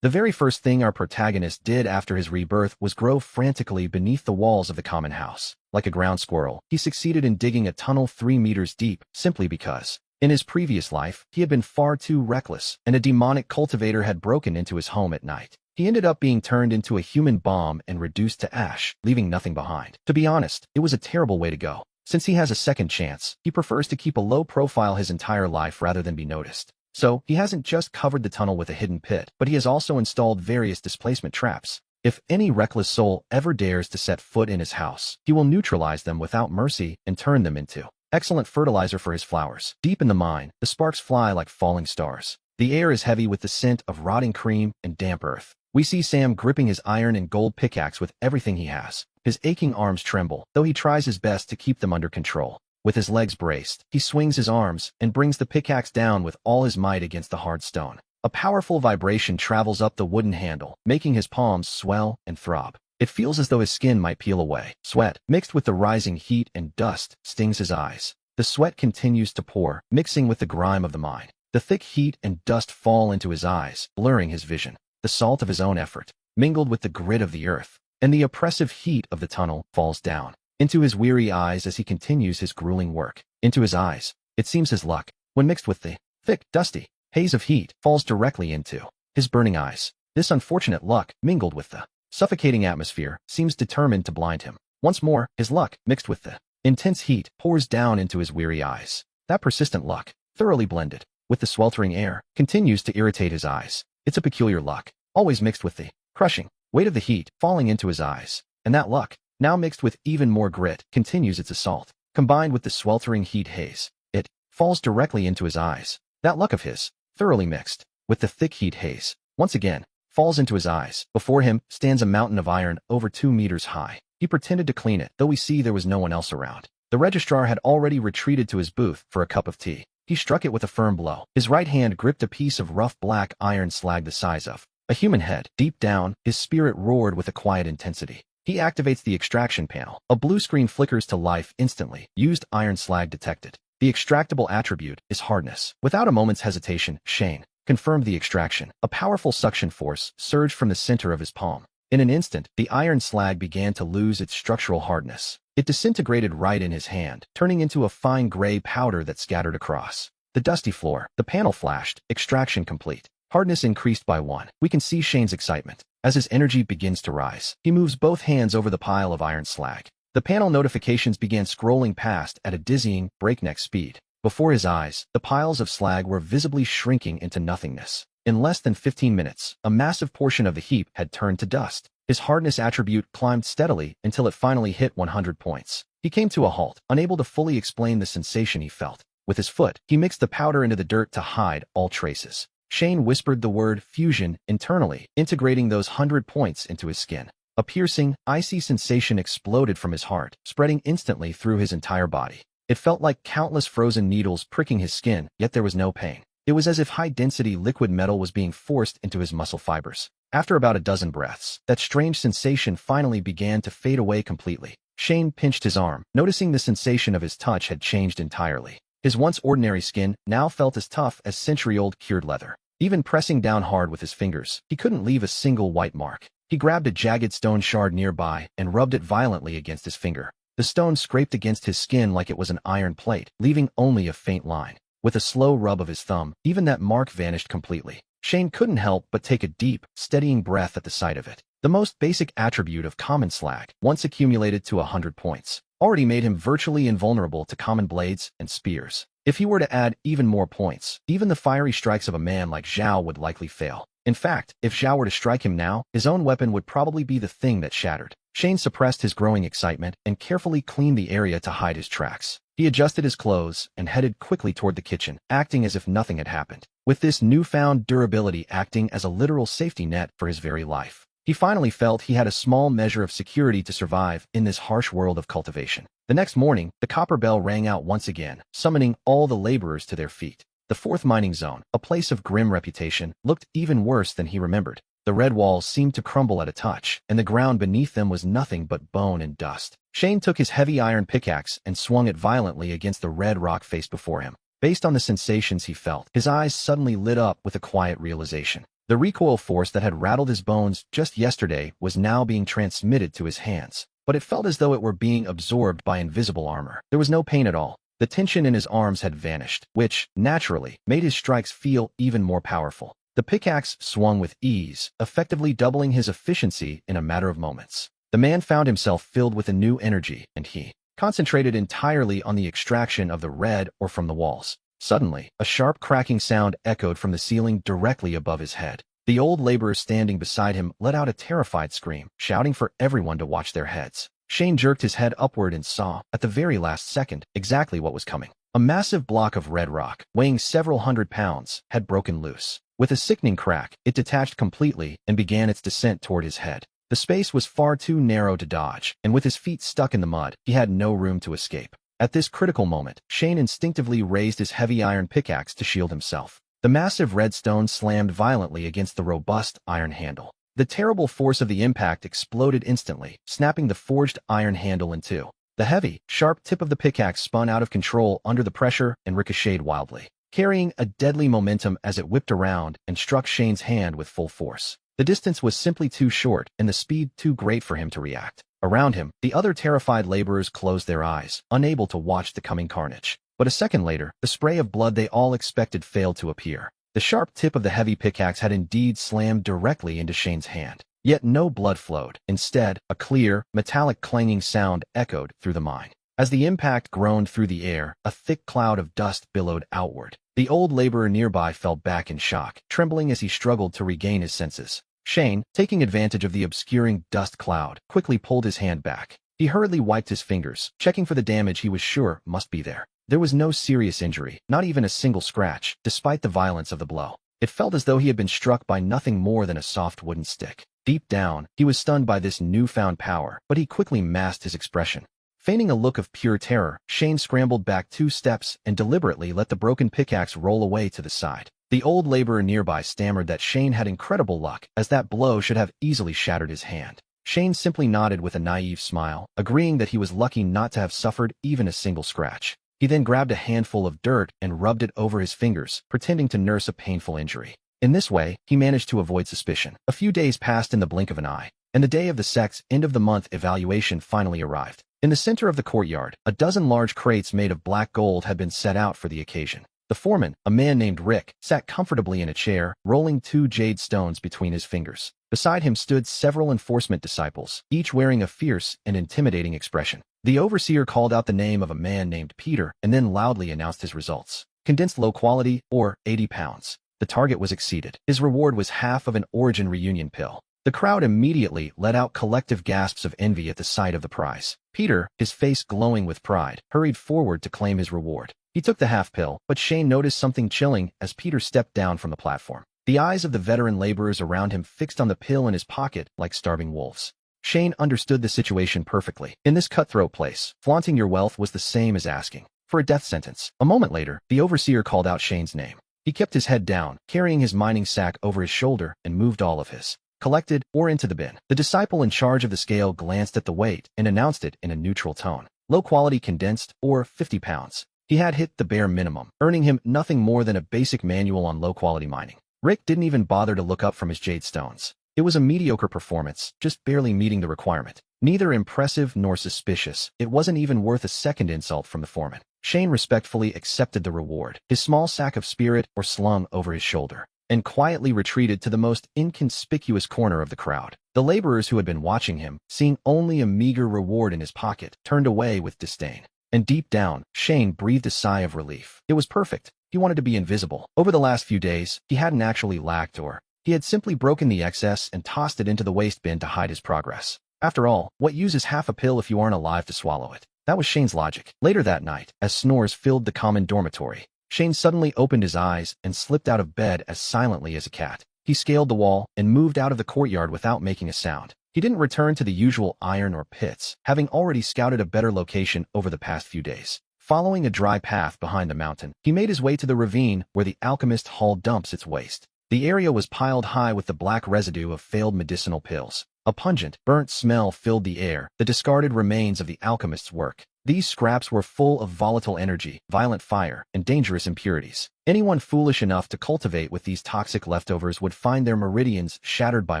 The very first thing our protagonist did after his rebirth was grow frantically beneath the walls of the common house. Like a ground squirrel, he succeeded in digging a tunnel 3 meters deep simply because, in his previous life, he had been far too reckless, and a demonic cultivator had broken into his home at night. He ended up being turned into a human bomb and reduced to ash, leaving nothing behind. To be honest, it was a terrible way to go. Since he has a second chance, he prefers to keep a low profile his entire life rather than be noticed. So, he hasn't just covered the tunnel with a hidden pit, but he has also installed various displacement traps. If any reckless soul ever dares to set foot in his house, he will neutralize them without mercy and turn them into excellent fertilizer for his flowers. Deep in the mine, the sparks fly like falling stars. The air is heavy with the scent of rotting cream and damp earth. We see Sam gripping his iron and gold pickaxe with everything he has. His aching arms tremble, though he tries his best to keep them under control. With his legs braced, he swings his arms and brings the pickaxe down with all his might against the hard stone. A powerful vibration travels up the wooden handle, making his palms swell and throb. It feels as though his skin might peel away. Sweat, mixed with the rising heat and dust, stings his eyes. The sweat continues to pour, mixing with the grime of the mine. The thick heat and dust fall into his eyes, blurring his vision. The salt of his own effort, mingled with the grit of the earth, and the oppressive heat of the tunnel, falls down into his weary eyes as he continues his grueling work. Into his eyes. It seems his luck, when mixed with the thick, dusty haze of heat, falls directly into his burning eyes. This unfortunate luck, mingled with the suffocating atmosphere, seems determined to blind him. Once more, his luck, mixed with the intense heat, pours down into his weary eyes. That persistent luck, thoroughly blended with the sweltering air, continues to irritate his eyes. It's a peculiar luck, always mixed with the crushing weight of the heat, falling into his eyes. And that luck, now mixed with even more grit, continues its assault. Combined with the sweltering heat haze, it falls directly into his eyes. That luck of his, thoroughly mixed with the thick heat haze, once again, falls into his eyes. Before him stands a mountain of iron over 2 meters high. He pretended to clean it, though we see there was no one else around. The registrar had already retreated to his booth for a cup of tea. He struck it with a firm blow. His right hand gripped a piece of rough black iron slag the size of a human head. Deep down, his spirit roared with a quiet intensity. He activates the extraction panel. A blue screen flickers to life instantly. Used iron slag detected. The extractable attribute is hardness. Without a moment's hesitation, Shane confirmed the extraction. A powerful suction force surged from the center of his palm. In an instant, the iron slag began to lose its structural hardness. It disintegrated right in his hand, turning into a fine gray powder that scattered across the dusty floor. The panel flashed. Extraction complete. Hardness increased by 1. We can see Shane's excitement. As his energy begins to rise, he moves both hands over the pile of iron slag. The panel notifications began scrolling past at a dizzying, breakneck speed. Before his eyes, the piles of slag were visibly shrinking into nothingness. In less than 15 minutes, a massive portion of the heap had turned to dust. His hardness attribute climbed steadily until it finally hit 100 points. He came to a halt, unable to fully explain the sensation he felt. With his foot, he mixed the powder into the dirt to hide all traces. Shane whispered the word fusion internally, integrating those 100 points into his skin. A piercing, icy sensation exploded from his heart, spreading instantly through his entire body. It felt like countless frozen needles pricking his skin, yet there was no pain. It was as if high-density liquid metal was being forced into his muscle fibers. After about a dozen breaths, that strange sensation finally began to fade away completely. Shane pinched his arm, noticing the sensation of his touch had changed entirely. His once ordinary skin now felt as tough as century-old cured leather. Even pressing down hard with his fingers, he couldn't leave a single white mark. He grabbed a jagged stone shard nearby and rubbed it violently against his finger. The stone scraped against his skin like it was an iron plate, leaving only a faint line. With a slow rub of his thumb, even that mark vanished completely. Shane couldn't help but take a deep, steadying breath at the sight of it. The most basic attribute of common slag, once accumulated to 100 points, already made him virtually invulnerable to common blades and spears. If he were to add even more points, even the fiery strikes of a man like Zhao would likely fail. In fact, if Zhao were to strike him now, his own weapon would probably be the thing that shattered. Shane suppressed his growing excitement and carefully cleaned the area to hide his tracks. He adjusted his clothes and headed quickly toward the kitchen, acting as if nothing had happened. With this newfound durability acting as a literal safety net for his very life, he finally felt he had a small measure of security to survive in this harsh world of cultivation. The next morning, the copper bell rang out once again, summoning all the laborers to their feet. The fourth mining zone, a place of grim reputation, looked even worse than he remembered. The red walls seemed to crumble at a touch, and the ground beneath them was nothing but bone and dust. Shane took his heavy iron pickaxe and swung it violently against the red rock face before him. Based on the sensations he felt, his eyes suddenly lit up with a quiet realization. The recoil force that had rattled his bones just yesterday was now being transmitted to his hands, but it felt as though it were being absorbed by invisible armor. There was no pain at all. The tension in his arms had vanished, which, naturally, made his strikes feel even more powerful. The pickaxe swung with ease, effectively doubling his efficiency in a matter of moments. The man found himself filled with a new energy, and he concentrated entirely on the extraction of the red ore from the walls. Suddenly, a sharp cracking sound echoed from the ceiling directly above his head. The old laborer standing beside him let out a terrified scream, shouting for everyone to watch their heads. Shane jerked his head upward and saw, at the very last second, exactly what was coming. A massive block of red rock, weighing several hundred pounds, had broken loose. With a sickening crack, it detached completely and began its descent toward his head. The space was far too narrow to dodge, and with his feet stuck in the mud, he had no room to escape. At this critical moment, Shane instinctively raised his heavy iron pickaxe to shield himself. The massive red stone slammed violently against the robust iron handle. The terrible force of the impact exploded instantly, snapping the forged iron handle in two. The heavy, sharp tip of the pickaxe spun out of control under the pressure and ricocheted wildly, carrying a deadly momentum as it whipped around and struck Shane's hand with full force. The distance was simply too short and the speed too great for him to react. Around him, the other terrified laborers closed their eyes, unable to watch the coming carnage. But a second later, the spray of blood they all expected failed to appear. The sharp tip of the heavy pickaxe had indeed slammed directly into Shane's hand. Yet no blood flowed. Instead, a clear, metallic clanging sound echoed through the mine. As the impact groaned through the air, a thick cloud of dust billowed outward. The old laborer nearby fell back in shock, trembling as he struggled to regain his senses. Shane, taking advantage of the obscuring dust cloud, quickly pulled his hand back. He hurriedly wiped his fingers, checking for the damage he was sure must be there. There was no serious injury, not even a single scratch, despite the violence of the blow. It felt as though he had been struck by nothing more than a soft wooden stick. Deep down, he was stunned by this newfound power, but he quickly masked his expression. Feigning a look of pure terror, Shane scrambled back 2 steps and deliberately let the broken pickaxe roll away to the side. The old laborer nearby stammered that Shane had incredible luck, as that blow should have easily shattered his hand. Shane simply nodded with a naive smile, agreeing that he was lucky not to have suffered even a single scratch. He then grabbed a handful of dirt and rubbed it over his fingers, pretending to nurse a painful injury. In this way, he managed to avoid suspicion. A few days passed in the blink of an eye, and the day of the sect's end-of-the-month evaluation finally arrived. In the center of the courtyard, a dozen large crates made of black gold had been set out for the occasion. The foreman, a man named Rick, sat comfortably in a chair, rolling 2 jade stones between his fingers. Beside him stood several enforcement disciples, each wearing a fierce and intimidating expression. The overseer called out the name of a man named Peter and then loudly announced his results. Condensed low quality, or 80 pounds. The target was exceeded. His reward was half of an Origin reunion pill. The crowd immediately let out collective gasps of envy at the sight of the prize. Peter, his face glowing with pride, hurried forward to claim his reward. He took the half pill, but Shane noticed something chilling as Peter stepped down from the platform. The eyes of the veteran laborers around him fixed on the pill in his pocket like starving wolves. Shane understood the situation perfectly. In this cutthroat place, flaunting your wealth was the same as asking for a death sentence. A moment later, the overseer called out Shane's name. He kept his head down, carrying his mining sack over his shoulder, and moved all of his collected ore into the bin. The disciple in charge of the scale glanced at the weight and announced it in a neutral tone. Low quality condensed, or 50 pounds. He had hit the bare minimum, earning him nothing more than a basic manual on low-quality mining. Rick didn't even bother to look up from his jade stones. It was a mediocre performance, just barely meeting the requirement. Neither impressive nor suspicious, it wasn't even worth a second insult from the foreman. Shane respectfully accepted the reward, his small sack of spirit or slung over his shoulder, and quietly retreated to the most inconspicuous corner of the crowd. The laborers who had been watching him, seeing only a meager reward in his pocket, turned away with disdain. And deep down, Shane breathed a sigh of relief. It was perfect. He wanted to be invisible. Over the last few days, he hadn't actually lacked ore. He had simply broken the excess and tossed it into the waste bin to hide his progress. After all, what use is half a pill if you aren't alive to swallow it? That was Shane's logic. Later that night, as snores filled the common dormitory, Shane suddenly opened his eyes and slipped out of bed as silently as a cat. He scaled the wall and moved out of the courtyard without making a sound. He didn't return to the usual iron or pits, having already scouted a better location over the past few days. Following a dry path behind the mountain, he made his way to the ravine where the alchemist hall dumps its waste. The area was piled high with the black residue of failed medicinal pills. A pungent, burnt smell filled the air, the discarded remains of the alchemist's work. These scraps were full of volatile energy, violent fire, and dangerous impurities. Anyone foolish enough to cultivate with these toxic leftovers would find their meridians shattered by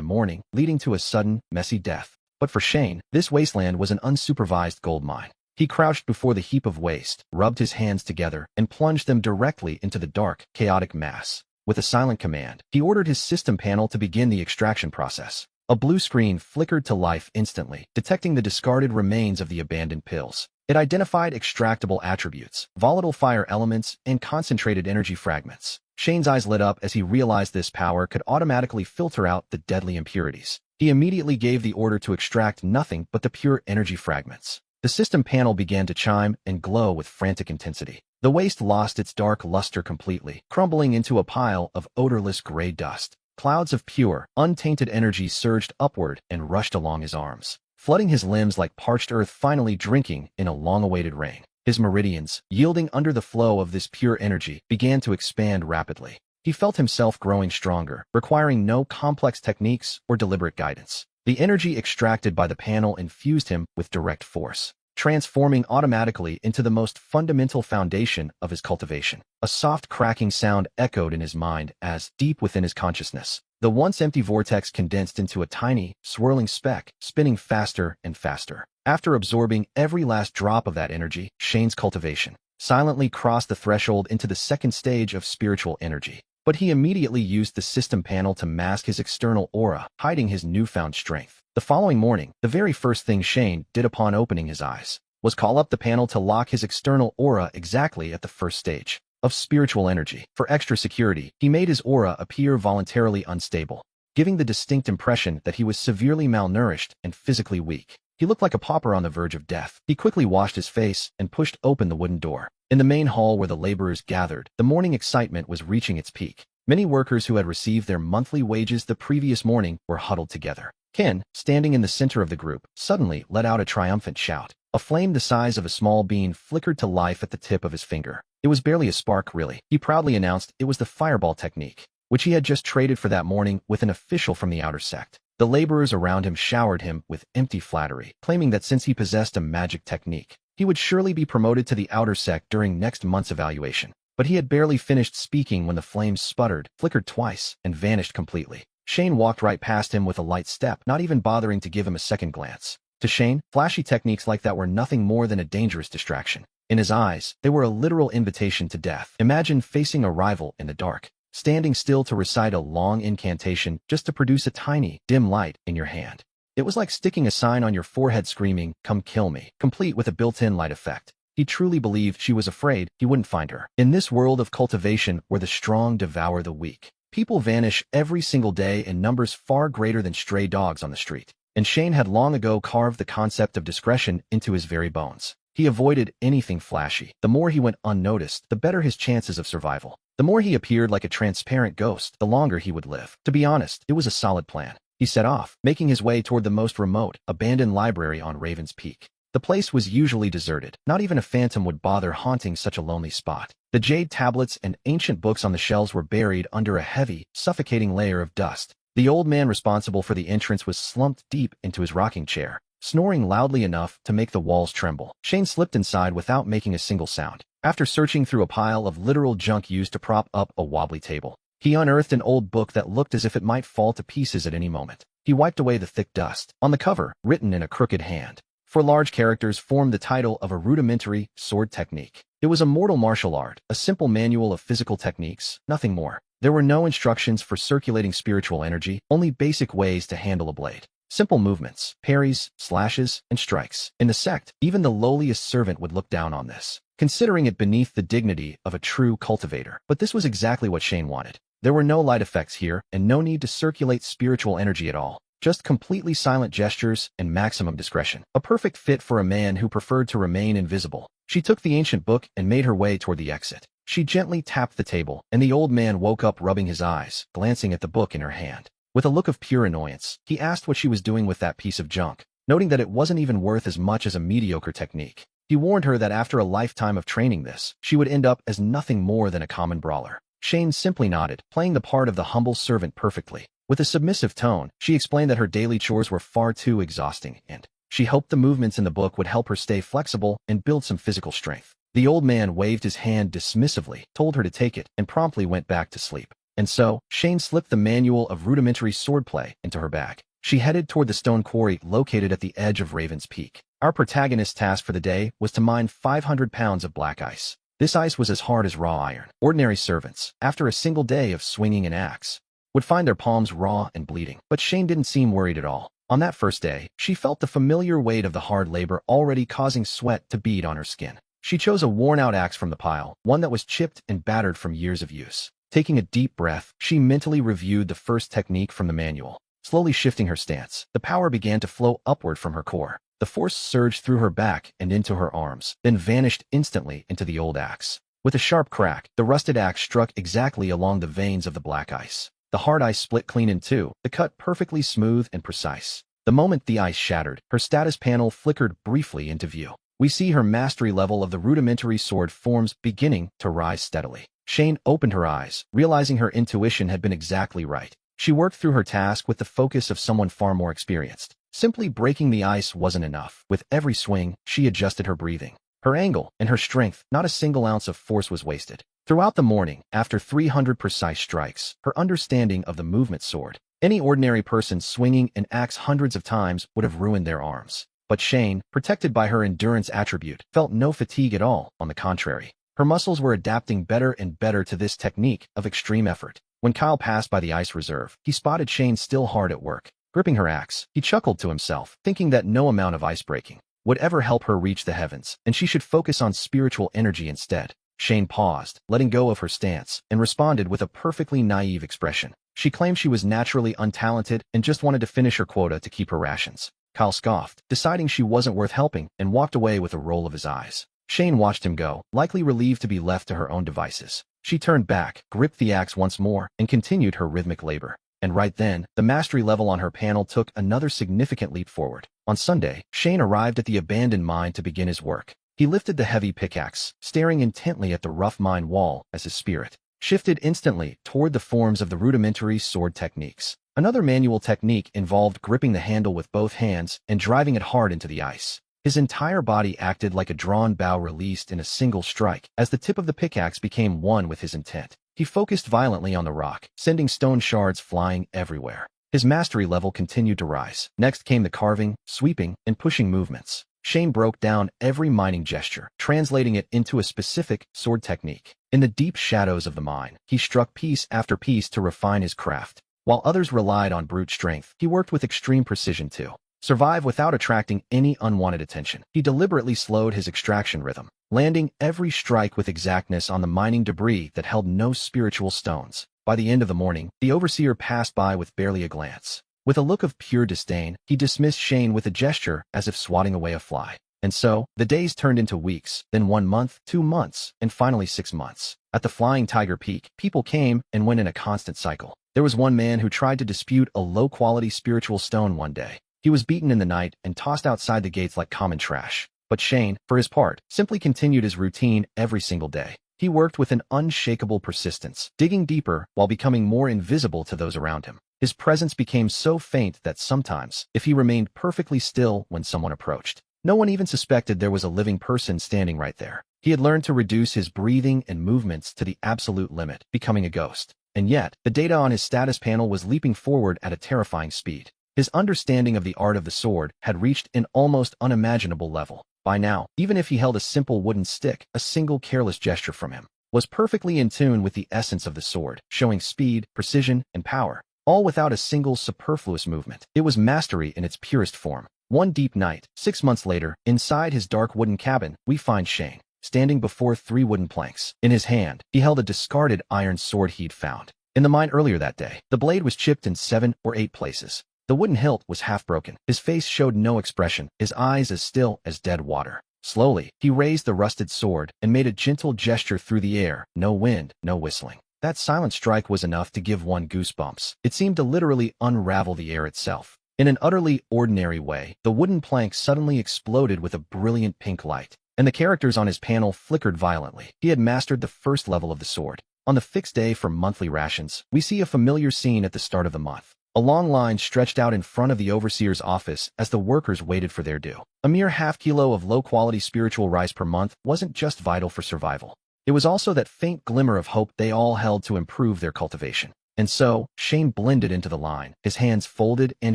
morning, leading to a sudden, messy death. But for Shane, this wasteland was an unsupervised gold mine. He crouched before the heap of waste, rubbed his hands together, and plunged them directly into the dark, chaotic mass. With a silent command, he ordered his system panel to begin the extraction process. A blue screen flickered to life instantly, detecting the discarded remains of the abandoned pills. It identified extractable attributes, volatile fire elements, and concentrated energy fragments. Shane's eyes lit up as he realized this power could automatically filter out the deadly impurities. He immediately gave the order to extract nothing but the pure energy fragments. The system panel began to chime and glow with frantic intensity. The waste lost its dark luster completely, crumbling into a pile of odorless gray dust. Clouds of pure, untainted energy surged upward and rushed along his arms, flooding his limbs like parched earth finally drinking in a long-awaited rain. His meridians, yielding under the flow of this pure energy, began to expand rapidly. He felt himself growing stronger, requiring no complex techniques or deliberate guidance. The energy extracted by the panel infused him with direct force, transforming automatically into the most fundamental foundation of his cultivation. A soft cracking sound echoed in his mind as, deep within his consciousness, the once empty vortex condensed into a tiny, swirling speck, spinning faster and faster. After absorbing every last drop of that energy, Shane's cultivation silently crossed the threshold into the second stage of spiritual energy. But he immediately used the system panel to mask his external aura, hiding his newfound strength. The following morning, the very first thing Shane did upon opening his eyes was call up the panel to lock his external aura exactly at the first stage of spiritual energy. For extra security, he made his aura appear voluntarily unstable, giving the distinct impression that he was severely malnourished and physically weak. He looked like a pauper on the verge of death. He quickly washed his face and pushed open the wooden door. In the main hall where the laborers gathered, the morning excitement was reaching its peak. Many workers who had received their monthly wages the previous morning were huddled together. Ken, standing in the center of the group, suddenly let out a triumphant shout. A flame the size of a small bean flickered to life at the tip of his finger. It was barely a spark, really. He proudly announced it was the fireball technique, which he had just traded for that morning with an official from the outer sect. The laborers around him showered him with empty flattery, claiming that since he possessed a magic technique, he would surely be promoted to the outer sect during next month's evaluation. But he had barely finished speaking when the flames sputtered, flickered twice, and vanished completely. Shane walked right past him with a light step, not even bothering to give him a second glance. To Shane, flashy techniques like that were nothing more than a dangerous distraction. In his eyes, they were a literal invitation to death. Imagine facing a rival in the dark, standing still to recite a long incantation just to produce a tiny, dim light in your hand. It was like sticking a sign on your forehead screaming, "Come kill me," complete with a built-in light effect. He truly believed she was afraid he wouldn't find her. In this world of cultivation where the strong devour the weak, people vanish every single day in numbers far greater than stray dogs on the street. And Shane had long ago carved the concept of discretion into his very bones. He avoided anything flashy. The more he went unnoticed, the better his chances of survival. The more he appeared like a transparent ghost, the longer he would live. To be honest, it was a solid plan. He set off, making his way toward the most remote, abandoned library on Raven's Peak. The place was usually deserted. Not even a phantom would bother haunting such a lonely spot. The jade tablets and ancient books on the shelves were buried under a heavy, suffocating layer of dust. The old man responsible for the entrance was slumped deep into his rocking chair, snoring loudly enough to make the walls tremble. Shane slipped inside without making a single sound. After searching through a pile of literal junk used to prop up a wobbly table, he unearthed an old book that looked as if it might fall to pieces at any moment. He wiped away the thick dust. On the cover, written in a crooked hand, for large characters formed the title of a rudimentary sword technique. It was a mortal martial art, a simple manual of physical techniques, nothing more. There were no instructions for circulating spiritual energy, only basic ways to handle a blade. Simple movements, parries, slashes, and strikes. In the sect, even the lowliest servant would look down on this, considering it beneath the dignity of a true cultivator. But this was exactly what Shane wanted. There were no light effects here, and no need to circulate spiritual energy at all. Just completely silent gestures and maximum discretion. A perfect fit for a man who preferred to remain invisible. She took the ancient book and made her way toward the exit. She gently tapped the table, and the old man woke up rubbing his eyes, glancing at the book in her hand. With a look of pure annoyance, he asked what she was doing with that piece of junk, noting that it wasn't even worth as much as a mediocre technique. He warned her that after a lifetime of training this, she would end up as nothing more than a common brawler. Shane simply nodded, playing the part of the humble servant perfectly. With a submissive tone, she explained that her daily chores were far too exhausting and she hoped the movements in the book would help her stay flexible and build some physical strength. The old man waved his hand dismissively, told her to take it, and promptly went back to sleep. And so, Shane slipped the manual of rudimentary swordplay into her bag. She headed toward the stone quarry located at the edge of Raven's Peak. Our protagonist's task for the day was to mine 500 pounds of black ice. This ice was as hard as raw iron. Ordinary servants, after a single day of swinging an axe, would find their palms raw and bleeding. But Shane didn't seem worried at all. On that first day, she felt the familiar weight of the hard labor already causing sweat to bead on her skin. She chose a worn-out axe from the pile, one that was chipped and battered from years of use. Taking a deep breath, she mentally reviewed the first technique from the manual. Slowly shifting her stance, the power began to flow upward from her core. The force surged through her back and into her arms, then vanished instantly into the old axe. With a sharp crack, the rusted axe struck exactly along the veins of the black ice. The hard ice split clean in two, the cut perfectly smooth and precise. The moment the ice shattered, her status panel flickered briefly into view. We see her mastery level of the rudimentary sword forms beginning to rise steadily. Shane opened her eyes, realizing her intuition had been exactly right. She worked through her task with the focus of someone far more experienced. Simply breaking the ice wasn't enough. With every swing, she adjusted her breathing, her angle, and her strength. Not a single ounce of force was wasted. Throughout the morning, after 300 precise strikes, her understanding of the movement soared. Any ordinary person swinging an axe hundreds of times would have ruined their arms. But Shane, protected by her endurance attribute, felt no fatigue at all. On the contrary, her muscles were adapting better and better to this technique of extreme effort. When Kyle passed by the ice reserve, he spotted Shane still hard at work. Gripping her axe, he chuckled to himself, thinking that no amount of ice breaking would ever help her reach the heavens, and she should focus on spiritual energy instead. Shane paused, letting go of her stance, and responded with a perfectly naive expression. She claimed she was naturally untalented and just wanted to finish her quota to keep her rations. Kyle scoffed, deciding she wasn't worth helping, and walked away with a roll of his eyes. Shane watched him go, likely relieved to be left to her own devices. She turned back, gripped the axe once more, and continued her rhythmic labor. And right then, the mastery level on her panel took another significant leap forward. On Sunday, Shane arrived at the abandoned mine to begin his work. He lifted the heavy pickaxe, staring intently at the rough mine wall as his spirit shifted instantly toward the forms of the rudimentary sword techniques. Another manual technique involved gripping the handle with both hands and driving it hard into the ice. His entire body acted like a drawn bow released in a single strike as the tip of the pickaxe became one with his intent. He focused violently on the rock, sending stone shards flying everywhere. His mastery level continued to rise. Next came the carving, sweeping, and pushing movements. Shane broke down every mining gesture, translating it into a specific sword technique. In the deep shadows of the mine, he struck piece after piece to refine his craft. While others relied on brute strength, he worked with extreme precision to survive without attracting any unwanted attention. He deliberately slowed his extraction rhythm, landing every strike with exactness on the mining debris that held no spiritual stones. By the end of the morning, the overseer passed by with barely a glance. With a look of pure disdain, he dismissed Shane with a gesture as if swatting away a fly. And so, the days turned into weeks, then 1 month, 2 months, and finally 6 months. At the Flying Tiger Peak, people came and went in a constant cycle. There was one man who tried to dispute a low-quality spiritual stone one day. He was beaten in the night and tossed outside the gates like common trash. But Shane, for his part, simply continued his routine every single day. He worked with an unshakable persistence, digging deeper while becoming more invisible to those around him. His presence became so faint that sometimes, if he remained perfectly still when someone approached, no one even suspected there was a living person standing right there. He had learned to reduce his breathing and movements to the absolute limit, becoming a ghost. And yet, the data on his status panel was leaping forward at a terrifying speed. His understanding of the art of the sword had reached an almost unimaginable level. By now, even if he held a simple wooden stick, a single careless gesture from him was perfectly in tune with the essence of the sword, showing speed, precision, and power, all without a single superfluous movement. It was mastery in its purest form. One deep night, 6 months later, inside his dark wooden cabin, we find Shane, standing before 3 wooden planks. In his hand, he held a discarded iron sword he'd found in the mine earlier that day. The blade was chipped in 7 or 8 places. The wooden hilt was half broken. His face showed no expression, his eyes as still as dead water. Slowly, he raised the rusted sword and made a gentle gesture through the air. No wind, no whistling. That silent strike was enough to give one goosebumps. It seemed to literally unravel the air itself. In an utterly ordinary way, the wooden plank suddenly exploded with a brilliant pink light, and the characters on his panel flickered violently. He had mastered the first level of the sword. On the fixed day for monthly rations, we see a familiar scene at the start of the month. A long line stretched out in front of the overseer's office as the workers waited for their due. A mere half-kilo of low-quality spiritual rice per month wasn't just vital for survival. It was also that faint glimmer of hope they all held to improve their cultivation. And so, Shane blended into the line, his hands folded and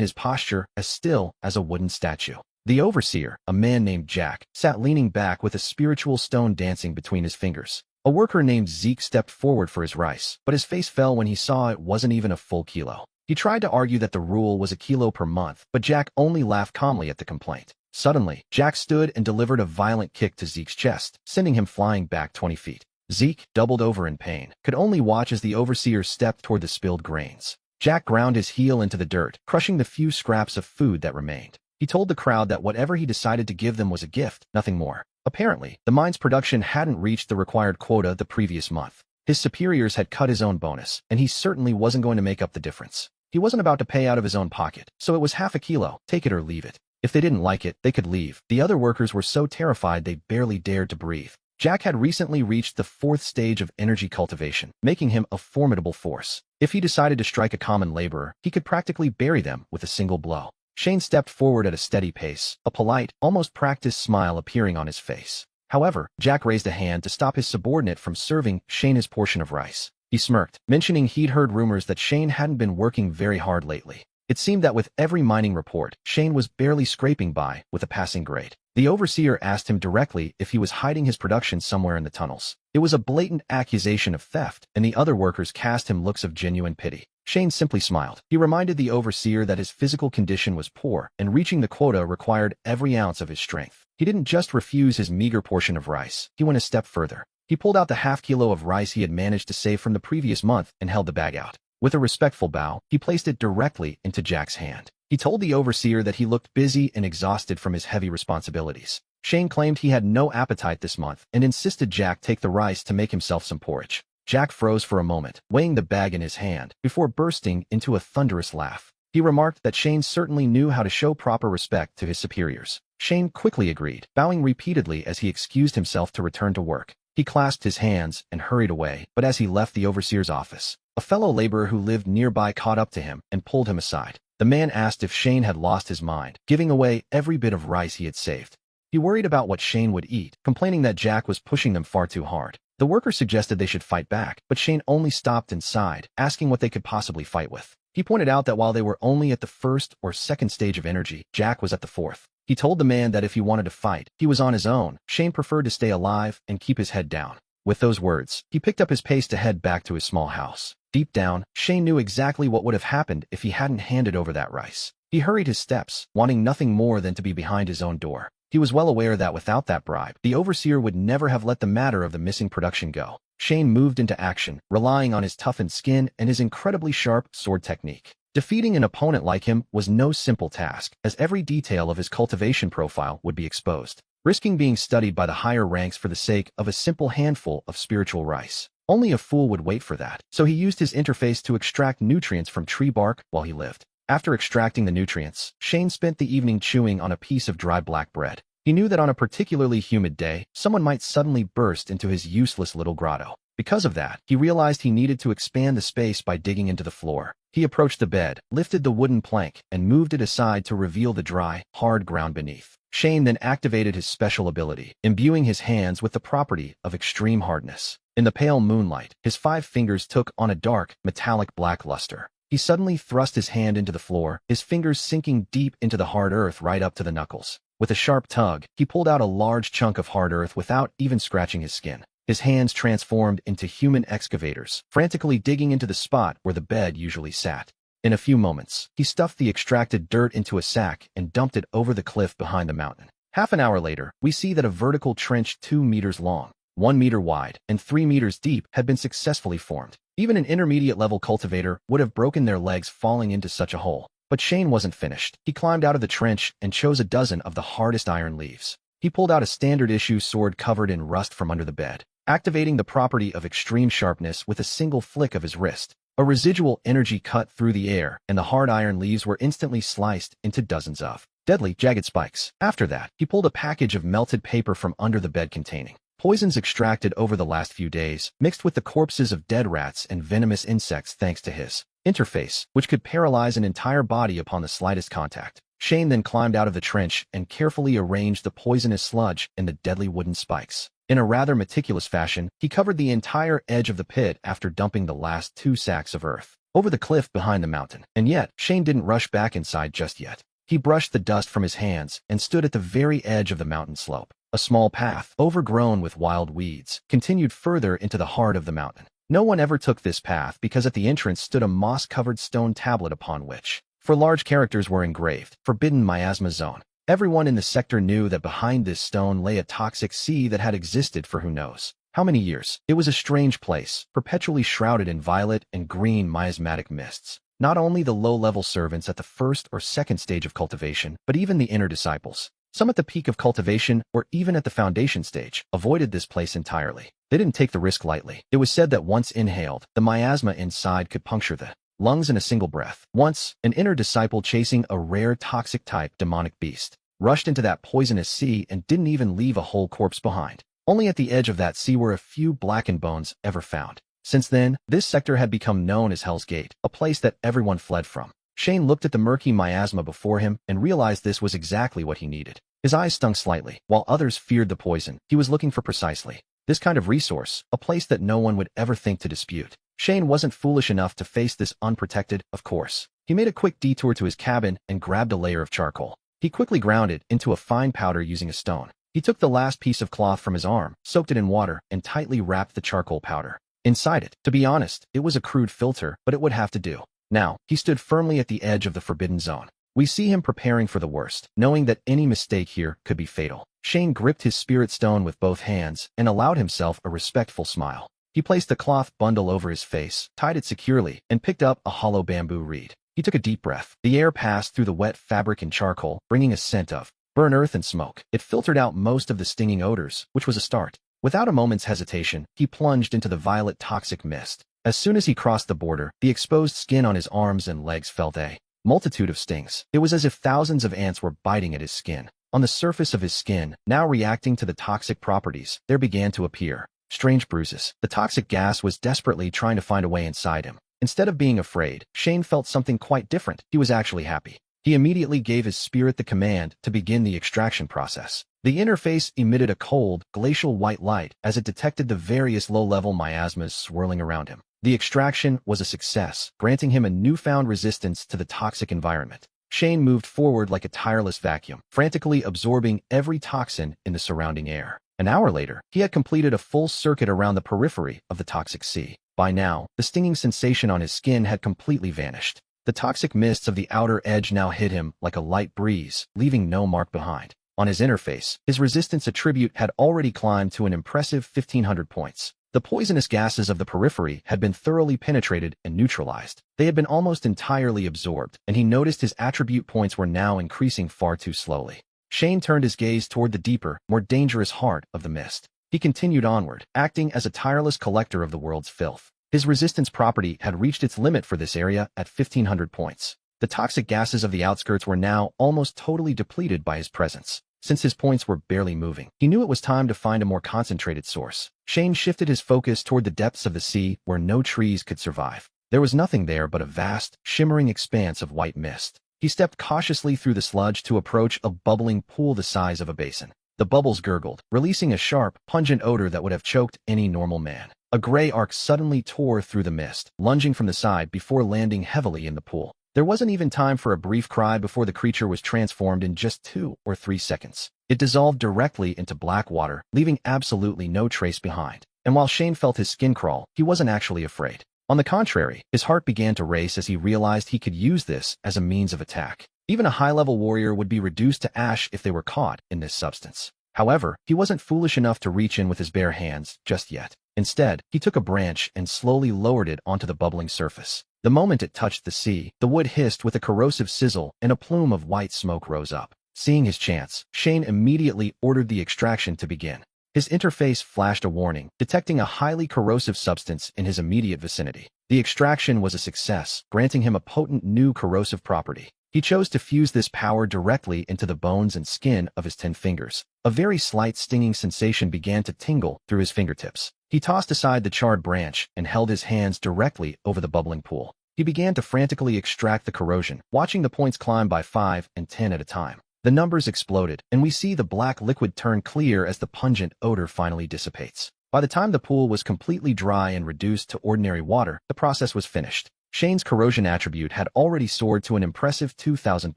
his posture as still as a wooden statue. The overseer, a man named Jack, sat leaning back with a spiritual stone dancing between his fingers. A worker named Zeke stepped forward for his rice, but his face fell when he saw it wasn't even a full kilo. He tried to argue that the rule was a kilo per month, but Jack only laughed calmly at the complaint. Suddenly, Jack stood and delivered a violent kick to Zeke's chest, sending him flying back 20 feet. Zeke, doubled over in pain, could only watch as the overseer stepped toward the spilled grains. Jack ground his heel into the dirt, crushing the few scraps of food that remained. He told the crowd that whatever he decided to give them was a gift, nothing more. Apparently, the mine's production hadn't reached the required quota the previous month. His superiors had cut his own bonus, and he certainly wasn't going to make up the difference. He wasn't about to pay out of his own pocket, so it was half a kilo, take it or leave it. If they didn't like it, they could leave. The other workers were so terrified they barely dared to breathe. Jack had recently reached the 4th stage of energy cultivation, making him a formidable force. If he decided to strike a common laborer, he could practically bury them with a single blow. Shane stepped forward at a steady pace, a polite, almost practiced smile appearing on his face. However, Jack raised a hand to stop his subordinate from serving Shane his portion of rice. He smirked, mentioning he'd heard rumors that Shane hadn't been working very hard lately. It seemed that with every mining report, Shane was barely scraping by with a passing grade. The overseer asked him directly if he was hiding his production somewhere in the tunnels. It was a blatant accusation of theft, and the other workers cast him looks of genuine pity. Shane simply smiled. He reminded the overseer that his physical condition was poor, and reaching the quota required every ounce of his strength. He didn't just refuse his meager portion of rice, he went a step further. He pulled out the half-kilo of rice he had managed to save from the previous month and held the bag out. With a respectful bow, he placed it directly into Jack's hand. He told the overseer that he looked busy and exhausted from his heavy responsibilities. Shane claimed he had no appetite this month and insisted Jack take the rice to make himself some porridge. Jack froze for a moment, weighing the bag in his hand, before bursting into a thunderous laugh. He remarked that Shane certainly knew how to show proper respect to his superiors. Shane quickly agreed, bowing repeatedly as he excused himself to return to work. He clasped his hands and hurried away, but as he left the overseer's office, a fellow laborer who lived nearby caught up to him and pulled him aside. The man asked if Shane had lost his mind, giving away every bit of rice he had saved. He worried about what Shane would eat, complaining that Jack was pushing them far too hard. The worker suggested they should fight back, but Shane only stopped and sighed, asking what they could possibly fight with. He pointed out that while they were only at the 1st or 2nd stage of energy, Jack was at the 4th. He told the man that if he wanted to fight, he was on his own. Shane preferred to stay alive and keep his head down. With those words, he picked up his pace to head back to his small house. Deep down, Shane knew exactly what would have happened if he hadn't handed over that rice. He hurried his steps, wanting nothing more than to be behind his own door. He was well aware that without that bribe, the overseer would never have let the matter of the missing production go. Shane moved into action, relying on his toughened skin and his incredibly sharp sword technique. Defeating an opponent like him was no simple task, as every detail of his cultivation profile would be exposed, risking being studied by the higher ranks for the sake of a simple handful of spiritual rice. Only a fool would wait for that, so he used his interface to extract nutrients from tree bark while he lived. After extracting the nutrients, Shane spent the evening chewing on a piece of dry black bread. He knew that on a particularly humid day, someone might suddenly burst into his useless little grotto. Because of that, he realized he needed to expand the space by digging into the floor. He approached the bed, lifted the wooden plank, and moved it aside to reveal the dry, hard ground beneath. Shane then activated his special ability, imbuing his hands with the property of extreme hardness. In the pale moonlight, his 5 fingers took on a dark, metallic black luster. He suddenly thrust his hand into the floor, his fingers sinking deep into the hard earth right up to the knuckles. With a sharp tug, he pulled out a large chunk of hard earth without even scratching his skin. His hands transformed into human excavators, frantically digging into the spot where the bed usually sat. In a few moments, he stuffed the extracted dirt into a sack and dumped it over the cliff behind the mountain. Half an hour later, we see that a vertical trench 2 meters long, 1 meter wide, and 3 meters deep had been successfully formed. Even an intermediate-level cultivator would have broken their legs falling into such a hole. But Shane wasn't finished. He climbed out of the trench and chose a dozen of the hardest iron leaves. He pulled out a standard-issue sword covered in rust from under the bed, activating the property of extreme sharpness with a single flick of his wrist. A residual energy cut through the air, and the hard iron leaves were instantly sliced into dozens of deadly, jagged spikes. After that, he pulled a package of melted paper from under the bed containing Poisons extracted over the last few days, mixed with the corpses of dead rats and venomous insects thanks to his interface, which could paralyze an entire body upon the slightest contact. Shane then climbed out of the trench and carefully arranged the poisonous sludge in the deadly wooden spikes. In a rather meticulous fashion, he covered the entire edge of the pit after dumping the last 2 sacks of earth over the cliff behind the mountain. And yet, Shane didn't rush back inside just yet. He brushed the dust from his hands and stood at the very edge of the mountain slope. A small path, overgrown with wild weeds, continued further into the heart of the mountain. No one ever took this path because at the entrance stood a moss-covered stone tablet upon which, for large characters were engraved, "Forbidden Miasma Zone." Everyone in the sector knew that behind this stone lay a toxic sea that had existed for who knows how many years. It was a strange place, perpetually shrouded in violet and green miasmatic mists. Not only the low-level servants at the first or second stage of cultivation, but even the inner disciples, some at the peak of cultivation or even at the foundation stage, avoided this place entirely. They didn't take the risk lightly. It was said that once inhaled, the miasma inside could puncture the lungs in a single breath. Once, an inner disciple chasing a rare toxic-type demonic beast rushed into that poisonous sea and didn't even leave a whole corpse behind. Only at the edge of that sea were a few blackened bones ever found. Since then, this sector had become known as Hell's Gate, a place that everyone fled from. Shane looked at the murky miasma before him and realized this was exactly what he needed. His eyes stung slightly. While others feared the poison, he was looking for precisely this kind of resource, a place that no one would ever think to dispute. Shane wasn't foolish enough to face this unprotected, of course. He made a quick detour to his cabin and grabbed a layer of charcoal. He quickly ground it into a fine powder using a stone. He took the last piece of cloth from his arm, soaked it in water, and tightly wrapped the charcoal powder inside it. To be honest, it was a crude filter, but it would have to do. Now, he stood firmly at the edge of the forbidden zone. We see him preparing for the worst, knowing that any mistake here could be fatal. Shane gripped his spirit stone with both hands and allowed himself a respectful smile. He placed the cloth bundle over his face, tied it securely, and picked up a hollow bamboo reed. He took a deep breath. The air passed through the wet fabric and charcoal, bringing a scent of burnt earth and smoke. It filtered out most of the stinging odors, which was a start. Without a moment's hesitation, he plunged into the violet toxic mist. As soon as he crossed the border, the exposed skin on his arms and legs felt a multitude of stings. It was as if thousands of ants were biting at his skin. On the surface of his skin, now reacting to the toxic properties, there began to appear strange bruises. The toxic gas was desperately trying to find a way inside him. Instead of being afraid, Shane felt something quite different. He was actually happy. He immediately gave his spirit the command to begin the extraction process. The interface emitted a cold, glacial white light as it detected the various low-level miasmas swirling around him. The extraction was a success, granting him a newfound resistance to the toxic environment. Shane moved forward like a tireless vacuum, frantically absorbing every toxin in the surrounding air. An hour later, he had completed a full circuit around the periphery of the toxic sea. By now, the stinging sensation on his skin had completely vanished. The toxic mists of the outer edge now hit him like a light breeze, leaving no mark behind. On his interface, his resistance attribute had already climbed to an impressive 1,500 points. The poisonous gases of the periphery had been thoroughly penetrated and neutralized. They had been almost entirely absorbed, and he noticed his attribute points were now increasing far too slowly. Shane turned his gaze toward the deeper, more dangerous heart of the mist. He continued onward, acting as a tireless collector of the world's filth. His resistance property had reached its limit for this area at 1,500 points. The toxic gases of the outskirts were now almost totally depleted by his presence. Since his points were barely moving, he knew it was time to find a more concentrated source. Shane shifted his focus toward the depths of the sea where no trees could survive. There was nothing there but a vast, shimmering expanse of white mist. He stepped cautiously through the sludge to approach a bubbling pool the size of a basin. The bubbles gurgled, releasing a sharp, pungent odor that would have choked any normal man. A gray arc suddenly tore through the mist, lunging from the side before landing heavily in the pool. There wasn't even time for a brief cry before the creature was transformed in just 2 or 3 seconds. It dissolved directly into black water, leaving absolutely no trace behind. And while Shane felt his skin crawl, he wasn't actually afraid. On the contrary, his heart began to race as he realized he could use this as a means of attack. Even a high-level warrior would be reduced to ash if they were caught in this substance. However, he wasn't foolish enough to reach in with his bare hands just yet. Instead, he took a branch and slowly lowered it onto the bubbling surface. The moment it touched the sea, the wood hissed with a corrosive sizzle and a plume of white smoke rose up. Seeing his chance, Shane immediately ordered the extraction to begin. His interface flashed a warning, detecting a highly corrosive substance in his immediate vicinity. The extraction was a success, granting him a potent new corrosive property. He chose to fuse this power directly into the bones and skin of his 10 fingers. A very slight stinging sensation began to tingle through his fingertips. He tossed aside the charred branch and held his hands directly over the bubbling pool. He began to frantically extract the corrosion, watching the points climb by 5 and 10 at a time. The numbers exploded, and we see the black liquid turn clear as the pungent odor finally dissipates. By the time the pool was completely dry and reduced to ordinary water, the process was finished. Shane's corrosion attribute had already soared to an impressive 2,000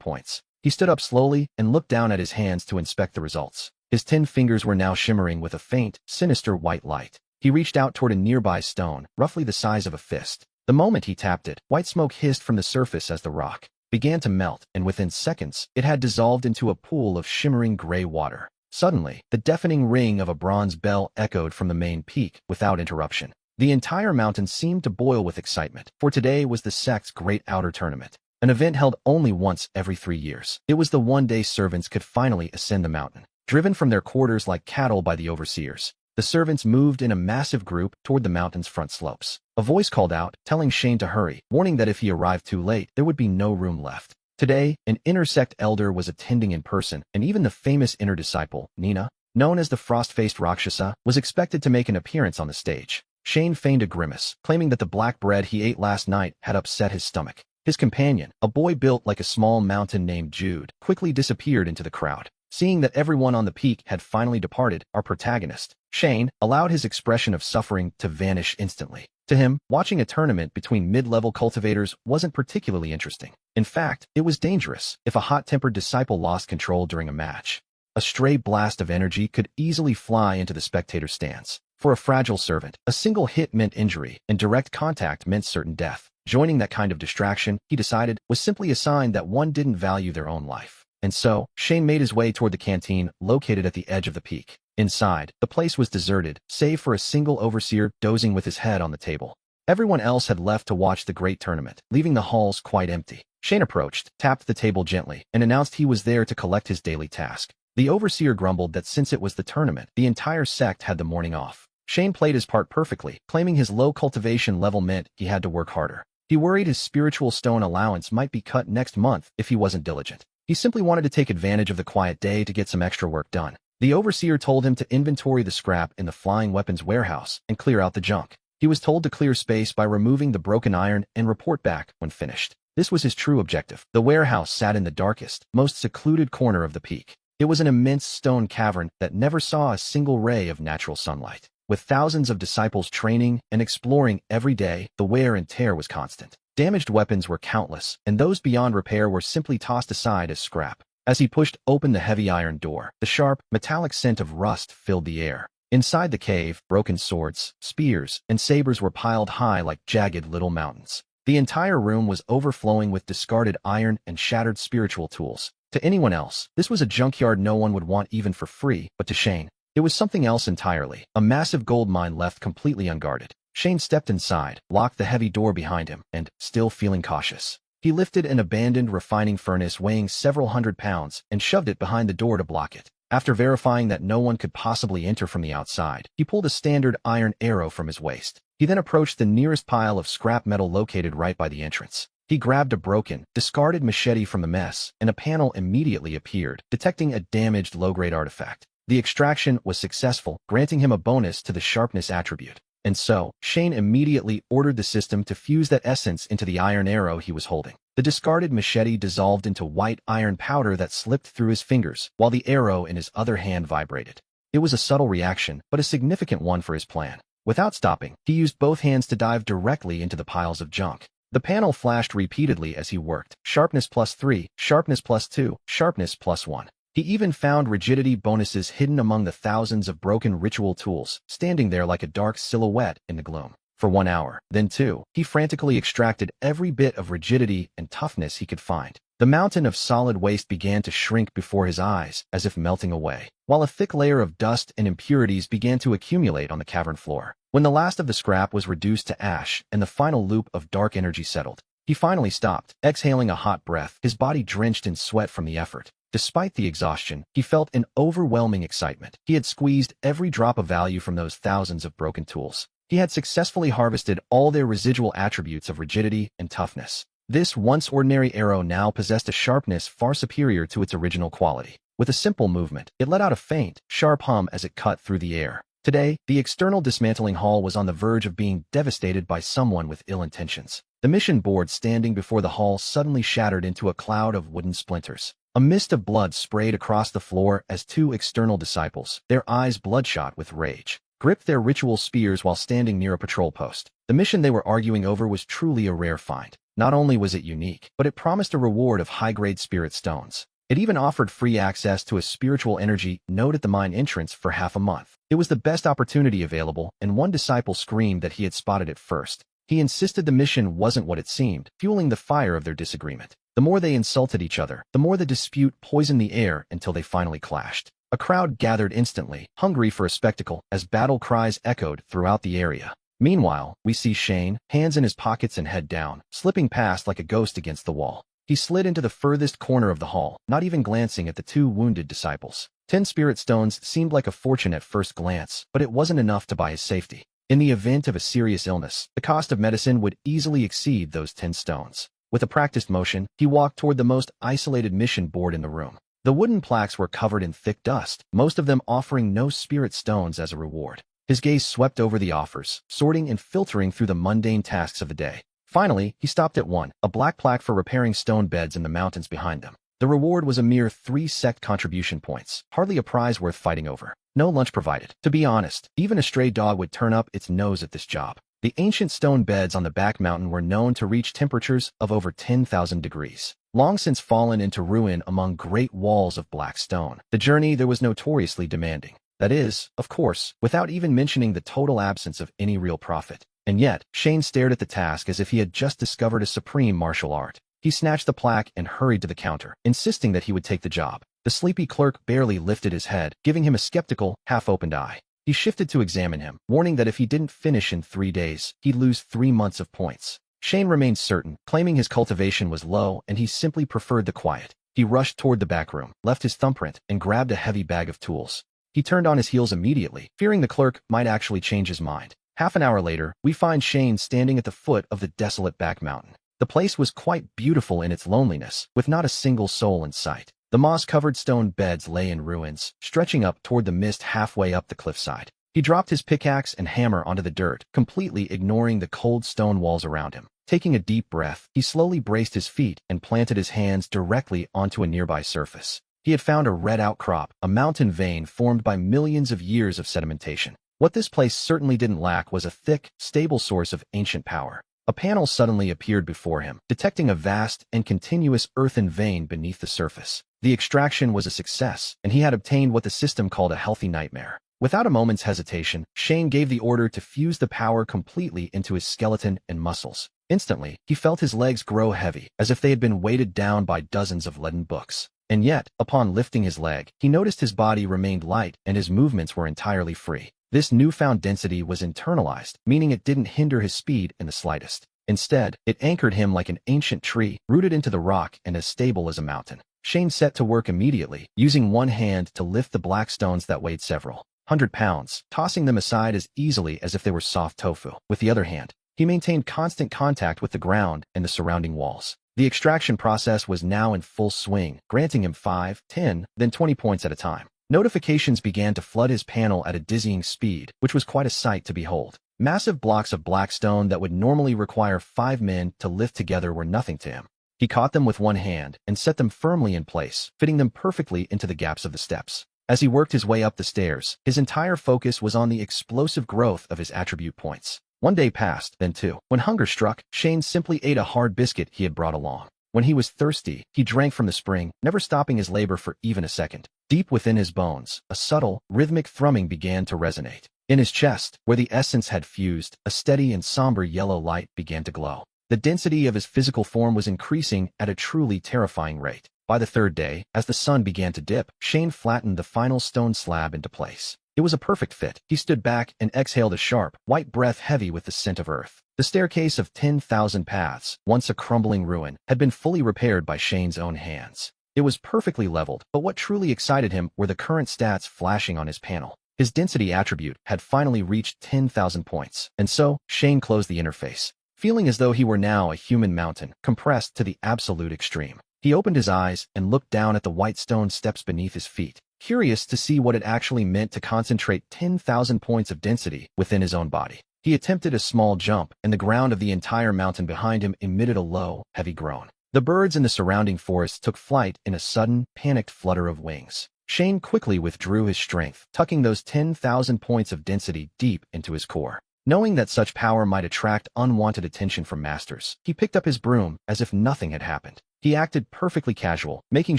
points. He stood up slowly and looked down at his hands to inspect the results. His 10 fingers were now shimmering with a faint, sinister white light. He reached out toward a nearby stone, roughly the size of a fist. The moment he tapped it, white smoke hissed from the surface as the rock began to melt, and within seconds, it had dissolved into a pool of shimmering gray water. Suddenly, the deafening ring of a bronze bell echoed from the main peak without interruption. The entire mountain seemed to boil with excitement, for today was the sect's great outer tournament, an event held only once every 3 years. It was the one day servants could finally ascend the mountain. Driven from their quarters like cattle by the overseers, the servants moved in a massive group toward the mountain's front slopes. A voice called out, telling Shane to hurry, warning that if he arrived too late, there would be no room left. Today, an inner sect elder was attending in person, and even the famous inner disciple, Nina, known as the frost-faced Rakshasa, was expected to make an appearance on the stage. Shane feigned a grimace, claiming that the black bread he ate last night had upset his stomach. His companion, a boy built like a small mountain named Jude, quickly disappeared into the crowd. Seeing that everyone on the peak had finally departed, our protagonist, Shane, allowed his expression of suffering to vanish instantly. To him, watching a tournament between mid-level cultivators wasn't particularly interesting. In fact, it was dangerous if a hot-tempered disciple lost control during a match. A stray blast of energy could easily fly into the spectator stands. For a fragile servant, a single hit meant injury, and direct contact meant certain death. Joining that kind of distraction, he decided, was simply a sign that one didn't value their own life. And so, Shane made his way toward the canteen located at the edge of the peak. Inside, the place was deserted, save for a single overseer dozing with his head on the table. Everyone else had left to watch the great tournament, leaving the halls quite empty. Shane approached, tapped the table gently, and announced he was there to collect his daily task. The overseer grumbled that since it was the tournament, the entire sect had the morning off. Shane played his part perfectly, claiming his low cultivation level meant he had to work harder. He worried his spiritual stone allowance might be cut next month if he wasn't diligent. He simply wanted to take advantage of the quiet day to get some extra work done. The overseer told him to inventory the scrap in the flying weapons warehouse and clear out the junk. He was told to clear space by removing the broken iron and report back when finished. This was his true objective. The warehouse sat in the darkest, most secluded corner of the peak. It was an immense stone cavern that never saw a single ray of natural sunlight. With thousands of disciples training and exploring every day, the wear and tear was constant. Damaged weapons were countless, and those beyond repair were simply tossed aside as scrap. As he pushed open the heavy iron door, the sharp, metallic scent of rust filled the air. Inside the cave, broken swords, spears, and sabers were piled high like jagged little mountains. The entire room was overflowing with discarded iron and shattered spiritual tools. To anyone else, this was a junkyard no one would want even for free, but to Shane, it was something else entirely, a massive gold mine left completely unguarded. Shane stepped inside, locked the heavy door behind him, and, still feeling cautious, he lifted an abandoned refining furnace weighing several hundred pounds and shoved it behind the door to block it. After verifying that no one could possibly enter from the outside, he pulled a standard iron arrow from his waist. He then approached the nearest pile of scrap metal located right by the entrance. He grabbed a broken, discarded machete from the mess, and a panel immediately appeared, detecting a damaged low-grade artifact. The extraction was successful, granting him a bonus to the sharpness attribute. And so, Shane immediately ordered the system to fuse that essence into the iron arrow he was holding. The discarded machete dissolved into white iron powder that slipped through his fingers, while the arrow in his other hand vibrated. It was a subtle reaction, but a significant one for his plan. Without stopping, he used both hands to dive directly into the piles of junk. The panel flashed repeatedly as he worked. Sharpness +3, sharpness +2, sharpness +1. He even found rigidity bonuses hidden among the thousands of broken ritual tools, standing there like a dark silhouette in the gloom. For 1 hour, then 2, he frantically extracted every bit of rigidity and toughness he could find. The mountain of solid waste began to shrink before his eyes, as if melting away, while a thick layer of dust and impurities began to accumulate on the cavern floor. When the last of the scrap was reduced to ash and the final loop of dark energy settled, he finally stopped, exhaling a hot breath, his body drenched in sweat from the effort. Despite the exhaustion, he felt an overwhelming excitement. He had squeezed every drop of value from those thousands of broken tools. He had successfully harvested all their residual attributes of rigidity and toughness. This once ordinary arrow now possessed a sharpness far superior to its original quality. With a simple movement, it let out a faint, sharp hum as it cut through the air. Today, the external dismantling hall was on the verge of being devastated by someone with ill intentions. The mission board standing before the hall suddenly shattered into a cloud of wooden splinters. A mist of blood sprayed across the floor as two external disciples, their eyes bloodshot with rage, gripped their ritual spears while standing near a patrol post. The mission they were arguing over was truly a rare find. Not only was it unique, but it promised a reward of high-grade spirit stones. It even offered free access to a spiritual energy node at the mine entrance for half a month. It was the best opportunity available, and one disciple screamed that he had spotted it first. He insisted the mission wasn't what it seemed, fueling the fire of their disagreement. The more they insulted each other, the more the dispute poisoned the air until they finally clashed. A crowd gathered instantly, hungry for a spectacle, as battle cries echoed throughout the area. Meanwhile, we see Shane, hands in his pockets and head down, slipping past like a ghost against the wall. He slid into the furthest corner of the hall, not even glancing at the two wounded disciples. 10 spirit stones seemed like a fortune at first glance, but it wasn't enough to buy his safety. In the event of a serious illness, the cost of medicine would easily exceed those 10 stones. With a practiced motion, he walked toward the most isolated mission board in the room. The wooden plaques were covered in thick dust, most of them offering no spirit stones as a reward. His gaze swept over the offers, sorting and filtering through the mundane tasks of the day. Finally, he stopped at one, a black plaque for repairing stone beds in the mountains behind them. The reward was a mere 3 sect contribution points, hardly a prize worth fighting over. No lunch provided. To be honest, even a stray dog would turn up its nose at this job. The ancient stone beds on the back mountain were known to reach temperatures of over 10,000 degrees, long since fallen into ruin among great walls of black stone. The journey there was notoriously demanding. That is, of course, without even mentioning the total absence of any real profit. And yet, Shane stared at the task as if he had just discovered a supreme martial art. He snatched the plaque and hurried to the counter, insisting that he would take the job. The sleepy clerk barely lifted his head, giving him a skeptical, half-opened eye. He shifted to examine him, warning that if he didn't finish in 3 days, he'd lose 3 months of points. Shane remained certain, claiming his cultivation was low and he simply preferred the quiet. He rushed toward the back room, left his thumbprint, and grabbed a heavy bag of tools. He turned on his heels immediately, fearing the clerk might actually change his mind. Half an hour later, we find Shane standing at the foot of the desolate back mountain. The place was quite beautiful in its loneliness, with not a single soul in sight. The moss-covered stone beds lay in ruins, stretching up toward the mist halfway up the cliffside. He dropped his pickaxe and hammer onto the dirt, completely ignoring the cold stone walls around him. Taking a deep breath, he slowly braced his feet and planted his hands directly onto a nearby surface. He had found a red outcrop, a mountain vein formed by millions of years of sedimentation. What this place certainly didn't lack was a thick, stable source of ancient power. A panel suddenly appeared before him, detecting a vast and continuous earthen vein beneath the surface. The extraction was a success, and he had obtained what the system called a healthy nightmare. Without a moment's hesitation, Shane gave the order to fuse the power completely into his skeleton and muscles. Instantly, he felt his legs grow heavy, as if they had been weighted down by dozens of leaden books. And yet, upon lifting his leg, he noticed his body remained light and his movements were entirely free. This newfound density was internalized, meaning it didn't hinder his speed in the slightest. Instead, it anchored him like an ancient tree, rooted into the rock and as stable as a mountain. Shane set to work immediately, using one hand to lift the black stones that weighed several 100 pounds, tossing them aside as easily as if they were soft tofu. With the other hand, he maintained constant contact with the ground and the surrounding walls. The extraction process was now in full swing, granting him 5, 10, then 20 points at a time. Notifications began to flood his panel at a dizzying speed, which was quite a sight to behold. Massive blocks of black stone that would normally require 5 men to lift together were nothing to him. He caught them with one hand and set them firmly in place, fitting them perfectly into the gaps of the steps. As he worked his way up the stairs, his entire focus was on the explosive growth of his attribute points. 1 day passed, then 2. When hunger struck, Shane simply ate a hard biscuit he had brought along. When he was thirsty, he drank from the spring, never stopping his labor for even a second. Deep within his bones, a subtle, rhythmic thrumming began to resonate. In his chest, where the essence had fused, a steady and somber yellow light began to glow. The density of his physical form was increasing at a truly terrifying rate. By the 3rd day, as the sun began to dip, Shane flattened the final stone slab into place. It was a perfect fit. He stood back and exhaled a sharp, white breath heavy with the scent of earth. The staircase of 10,000 paths, once a crumbling ruin, had been fully repaired by Shane's own hands. It was perfectly leveled, but what truly excited him were the current stats flashing on his panel. His density attribute had finally reached 10,000 points, and so, Shane closed the interface. feeling as though he were now a human mountain, compressed to the absolute extreme. He opened his eyes and looked down at the white stone steps beneath his feet, curious to see what it actually meant to concentrate 10,000 points of density within his own body. He attempted a small jump, and the ground of the entire mountain behind him emitted a low, heavy groan. The birds in the surrounding forest took flight in a sudden, panicked flutter of wings. Shane quickly withdrew his strength, tucking those 10,000 points of density deep into his core. Knowing that such power might attract unwanted attention from masters, he picked up his broom as if nothing had happened. He acted perfectly casual, making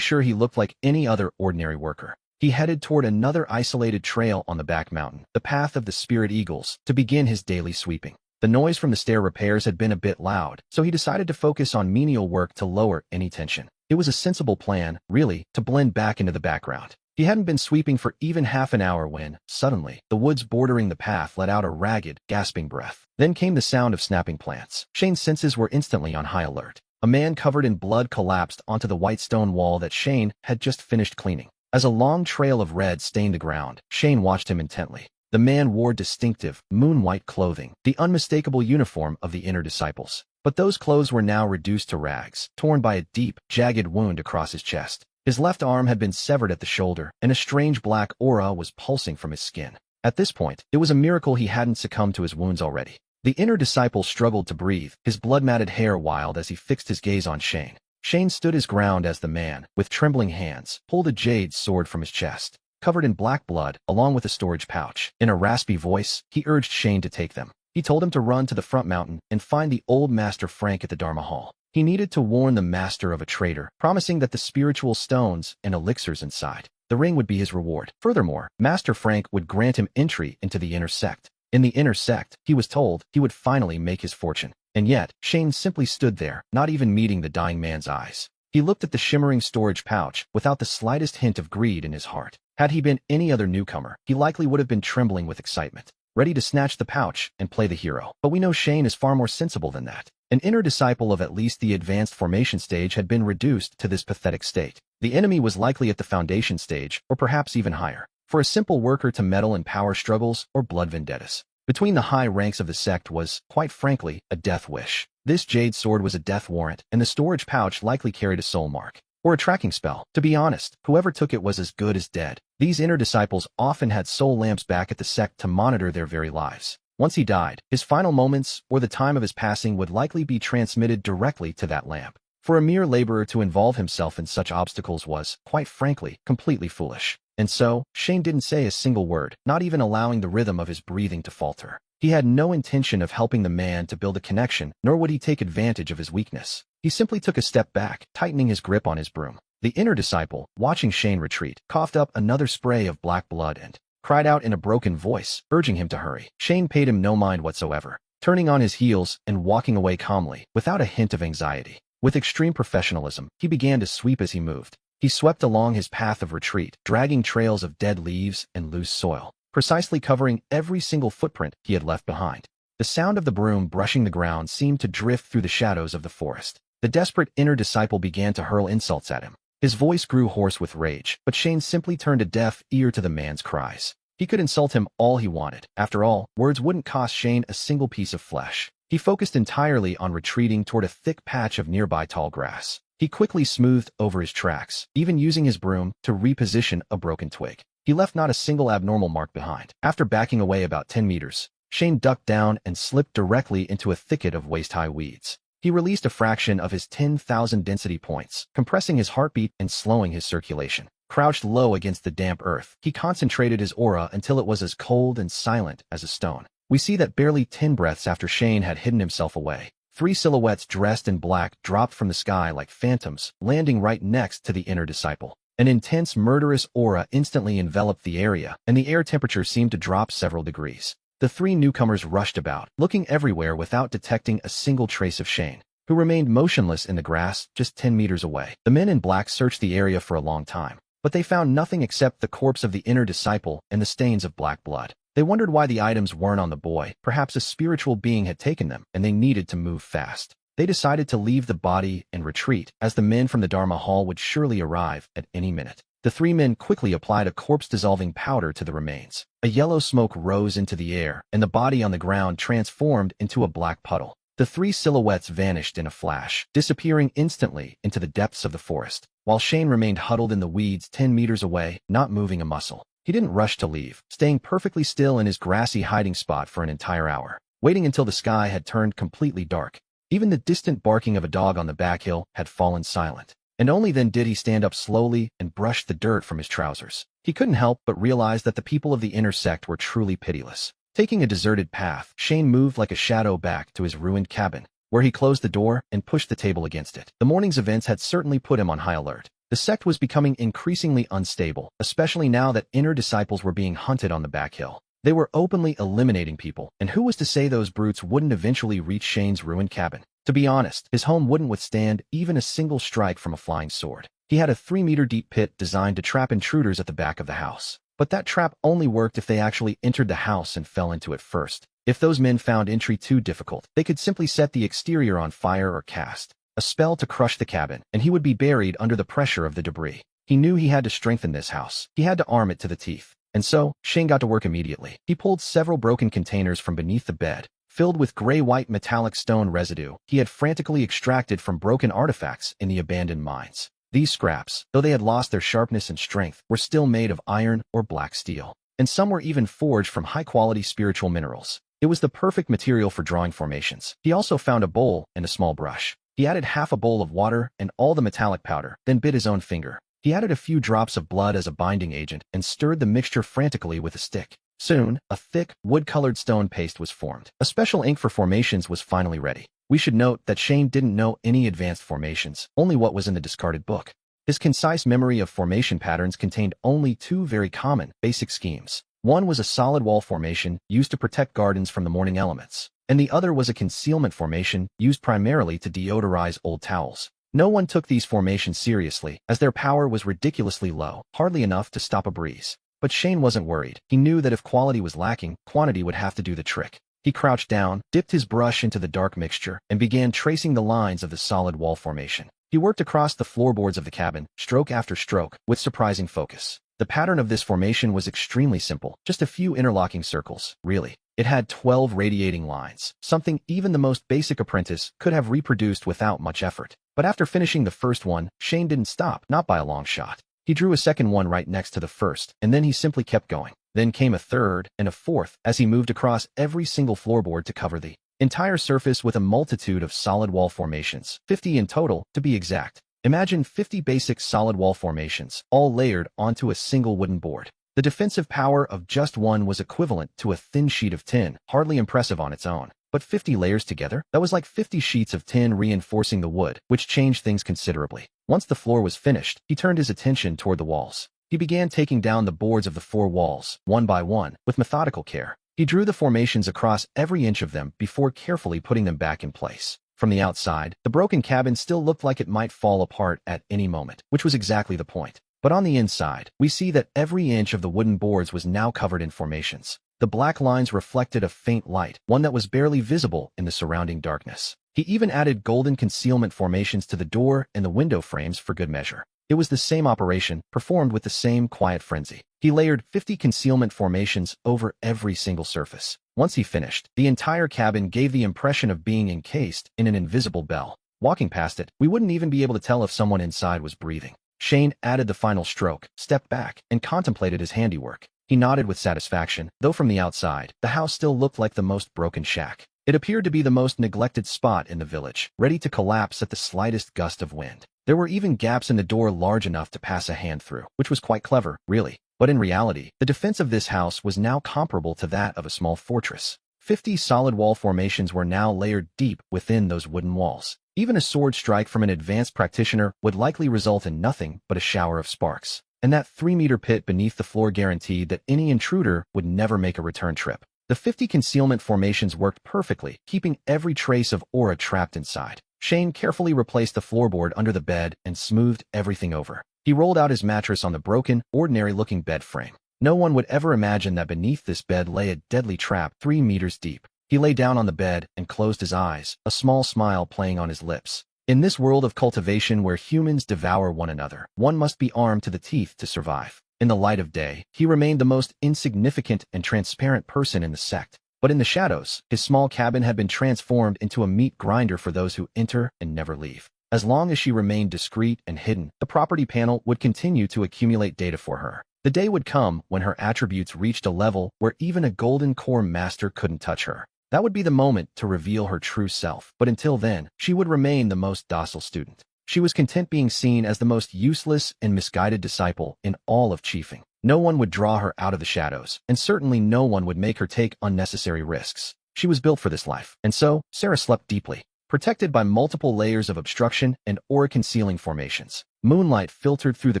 sure he looked like any other ordinary worker. He headed toward another isolated trail on the back mountain, the path of the spirit eagles, to begin his daily sweeping. The noise from the stair repairs had been a bit loud, so he decided to focus on menial work to lower any tension. It was a sensible plan, really, to blend back into the background. He hadn't been sweeping for even half an hour when, suddenly, the woods bordering the path let out a ragged, gasping breath. Then came the sound of snapping plants. Shane's senses were instantly on high alert. A man covered in blood collapsed onto the white stone wall that Shane had just finished cleaning. As a long trail of red stained the ground, Shane watched him intently. The man wore distinctive, moon-white clothing, the unmistakable uniform of the inner disciples. But those clothes were now reduced to rags, torn by a deep, jagged wound across his chest. His left arm had been severed at the shoulder, and a strange black aura was pulsing from his skin. At this point, it was a miracle he hadn't succumbed to his wounds already. The inner disciple struggled to breathe, his blood-matted hair wild as he fixed his gaze on Shane. Shane stood his ground as the man, with trembling hands, pulled a jade sword from his chest, covered in black blood, along with a storage pouch. In a raspy voice, he urged Shane to take them. He told him to run to the front mountain and find the old Master Frank at the Dharma Hall. He needed to warn the master of a traitor, promising that the spiritual stones and elixirs inside the ring would be his reward. Furthermore, Master Frank would grant him entry into the inner sect. In the inner sect, he was told, he would finally make his fortune. And yet, Shane simply stood there, not even meeting the dying man's eyes. He looked at the shimmering storage pouch, without the slightest hint of greed in his heart. Had he been any other newcomer, he likely would have been trembling with excitement, ready to snatch the pouch and play the hero. But we know Shane is far more sensible than that. An inner disciple of at least the advanced formation stage had been reduced to this pathetic state. The enemy was likely at the foundation stage, or perhaps even higher. For a simple worker to meddle in power struggles or blood vendettas between the high ranks of the sect was, quite frankly, a death wish. This jade sword was a death warrant, and the storage pouch likely carried a soul mark, or a tracking spell. To be honest, whoever took it was as good as dead. These inner disciples often had soul lamps back at the sect to monitor their very lives. Once he died, his final moments, or the time of his passing, would likely be transmitted directly to that lamp. For a mere laborer to involve himself in such obstacles was, quite frankly, completely foolish. And so, Shane didn't say a single word, not even allowing the rhythm of his breathing to falter. He had no intention of helping the man to build a connection, nor would he take advantage of his weakness. He simply took a step back, tightening his grip on his broom. The inner disciple, watching Shane retreat, coughed up another spray of black blood and cried out in a broken voice, urging him to hurry. Shane paid him no mind whatsoever, turning on his heels and walking away calmly, without a hint of anxiety. With extreme professionalism, he began to sweep as he moved. He swept along his path of retreat, dragging trails of dead leaves and loose soil, precisely covering every single footprint he had left behind. The sound of the broom brushing the ground seemed to drift through the shadows of the forest. The desperate inner disciple began to hurl insults at him. His voice grew hoarse with rage, but Shane simply turned a deaf ear to the man's cries. He could insult him all he wanted. After all, words wouldn't cost Shane a single piece of flesh. He focused entirely on retreating toward a thick patch of nearby tall grass. He quickly smoothed over his tracks, even using his broom to reposition a broken twig. He left not a single abnormal mark behind. After backing away about 10 meters, Shane ducked down and slipped directly into a thicket of waist-high weeds. He released a fraction of his 10,000 density points, compressing his heartbeat and slowing his circulation. Crouched low against the damp earth, he concentrated his aura until it was as cold and silent as a stone. We see that barely 10 breaths after Shane had hidden himself away, 3 silhouettes dressed in black dropped from the sky like phantoms, landing right next to the inner disciple. An intense, murderous aura instantly enveloped the area, and the air temperature seemed to drop several degrees. The 3 newcomers rushed about, looking everywhere without detecting a single trace of Shane, who remained motionless in the grass just 10 meters away. The men in black searched the area for a long time, but they found nothing except the corpse of the inner disciple and the stains of black blood. They wondered why the items weren't on the boy. Perhaps a spiritual being had taken them, and they needed to move fast. They decided to leave the body and retreat, as the men from the Dharma Hall would surely arrive at any minute. The 3 men quickly applied a corpse-dissolving powder to the remains. A yellow smoke rose into the air, and the body on the ground transformed into a black puddle. The three silhouettes vanished in a flash, disappearing instantly into the depths of the forest, while Shane remained huddled in the weeds 10 meters away, not moving a muscle. He didn't rush to leave, staying perfectly still in his grassy hiding spot for an entire hour, waiting until the sky had turned completely dark. Even the distant barking of a dog on the back hill had fallen silent, and only then did he stand up slowly and brush the dirt from his trousers. He couldn't help but realize that the people of the inner sect were truly pitiless. Taking a deserted path, Shane moved like a shadow back to his ruined cabin, where he closed the door and pushed the table against it. The morning's events had certainly put him on high alert. The sect was becoming increasingly unstable, especially now that inner disciples were being hunted on the back hill. They were openly eliminating people, and who was to say those brutes wouldn't eventually reach Shane's ruined cabin? To be honest, his home wouldn't withstand even a single strike from a flying sword. He had a 3-meter-deep pit designed to trap intruders at the back of the house. But that trap only worked if they actually entered the house and fell into it first. If those men found entry too difficult, they could simply set the exterior on fire or cast a spell to crush the cabin, and he would be buried under the pressure of the debris. He knew he had to strengthen this house. He had to arm it to the teeth. And so, Shane got to work immediately. He pulled several broken containers from beneath the bed, filled with gray-white metallic stone residue he had frantically extracted from broken artifacts in the abandoned mines. These scraps, though they had lost their sharpness and strength, were still made of iron or black steel, and some were even forged from high-quality spiritual minerals. It was the perfect material for drawing formations. He also found a bowl and a small brush. He added half a bowl of water and all the metallic powder, then bit his own finger. He added a few drops of blood as a binding agent and stirred the mixture frantically with a stick. Soon, a thick, wood-colored stone paste was formed. A special ink for formations was finally ready. We should note that Shane didn't know any advanced formations, only what was in the discarded book. His concise memory of formation patterns contained only two very common, basic schemes. One was a solid wall formation used to protect gardens from the morning elements, and the other was a concealment formation used primarily to deodorize old towels. No one took these formations seriously, as their power was ridiculously low, hardly enough to stop a breeze. But Shane wasn't worried. He knew that if quality was lacking, quantity would have to do the trick. He crouched down, dipped his brush into the dark mixture, and began tracing the lines of the solid wall formation. He worked across the floorboards of the cabin, stroke after stroke, with surprising focus. The pattern of this formation was extremely simple, just a few interlocking circles, really. It had 12 radiating lines, something even the most basic apprentice could have reproduced without much effort. But after finishing the first one, Shane didn't stop, not by a long shot. He drew a second one right next to the first, and then he simply kept going. Then came a third and a fourth as he moved across every single floorboard to cover the entire surface with a multitude of solid wall formations, 50 in total, to be exact. Imagine 50 basic solid wall formations, all layered onto a single wooden board. The defensive power of just one was equivalent to a thin sheet of tin, hardly impressive on its own. But 50 layers together? That was like 50 sheets of tin reinforcing the wood, which changed things considerably. Once the floor was finished, he turned his attention toward the walls. He began taking down the boards of the 4 walls, one by one, with methodical care. He drew the formations across every inch of them before carefully putting them back in place. From the outside, the broken cabin still looked like it might fall apart at any moment, which was exactly the point. But on the inside, we see that every inch of the wooden boards was now covered in formations. The black lines reflected a faint light, one that was barely visible in the surrounding darkness. He even added golden concealment formations to the door and the window frames for good measure. It was the same operation, performed with the same quiet frenzy. He layered 50 concealment formations over every single surface. Once he finished, the entire cabin gave the impression of being encased in an invisible bell. Walking past it, we wouldn't even be able to tell if someone inside was breathing. Shane added the final stroke, stepped back, and contemplated his handiwork. He nodded with satisfaction, though from the outside, the house still looked like the most broken shack. It appeared to be the most neglected spot in the village, ready to collapse at the slightest gust of wind. There were even gaps in the door large enough to pass a hand through, which was quite clever, really. But in reality, the defense of this house was now comparable to that of a small fortress. 50 solid wall formations were now layered deep within those wooden walls. Even a sword strike from an advanced practitioner would likely result in nothing but a shower of sparks. And that 3-meter pit beneath the floor guaranteed that any intruder would never make a return trip. The 50 concealment formations worked perfectly, keeping every trace of aura trapped inside. Shane carefully replaced the floorboard under the bed and smoothed everything over. He rolled out his mattress on the broken, ordinary-looking bed frame. No one would ever imagine that beneath this bed lay a deadly trap 3 meters deep. He lay down on the bed and closed his eyes, a small smile playing on his lips. In this world of cultivation where humans devour one another, one must be armed to the teeth to survive. In the light of day, he remained the most insignificant and transparent person in the sect. But in the shadows, his small cabin had been transformed into a meat grinder for those who enter and never leave. As long as she remained discreet and hidden, the property panel would continue to accumulate data for her. The day would come when her attributes reached a level where even a golden core master couldn't touch her. That would be the moment to reveal her true self, but until then, she would remain the most docile student. She was content being seen as the most useless and misguided disciple in all of chiefing. No one would draw her out of the shadows, and certainly no one would make her take unnecessary risks. She was built for this life, and so, Sarah slept deeply, protected by multiple layers of obstruction and aura-concealing formations. Moonlight filtered through the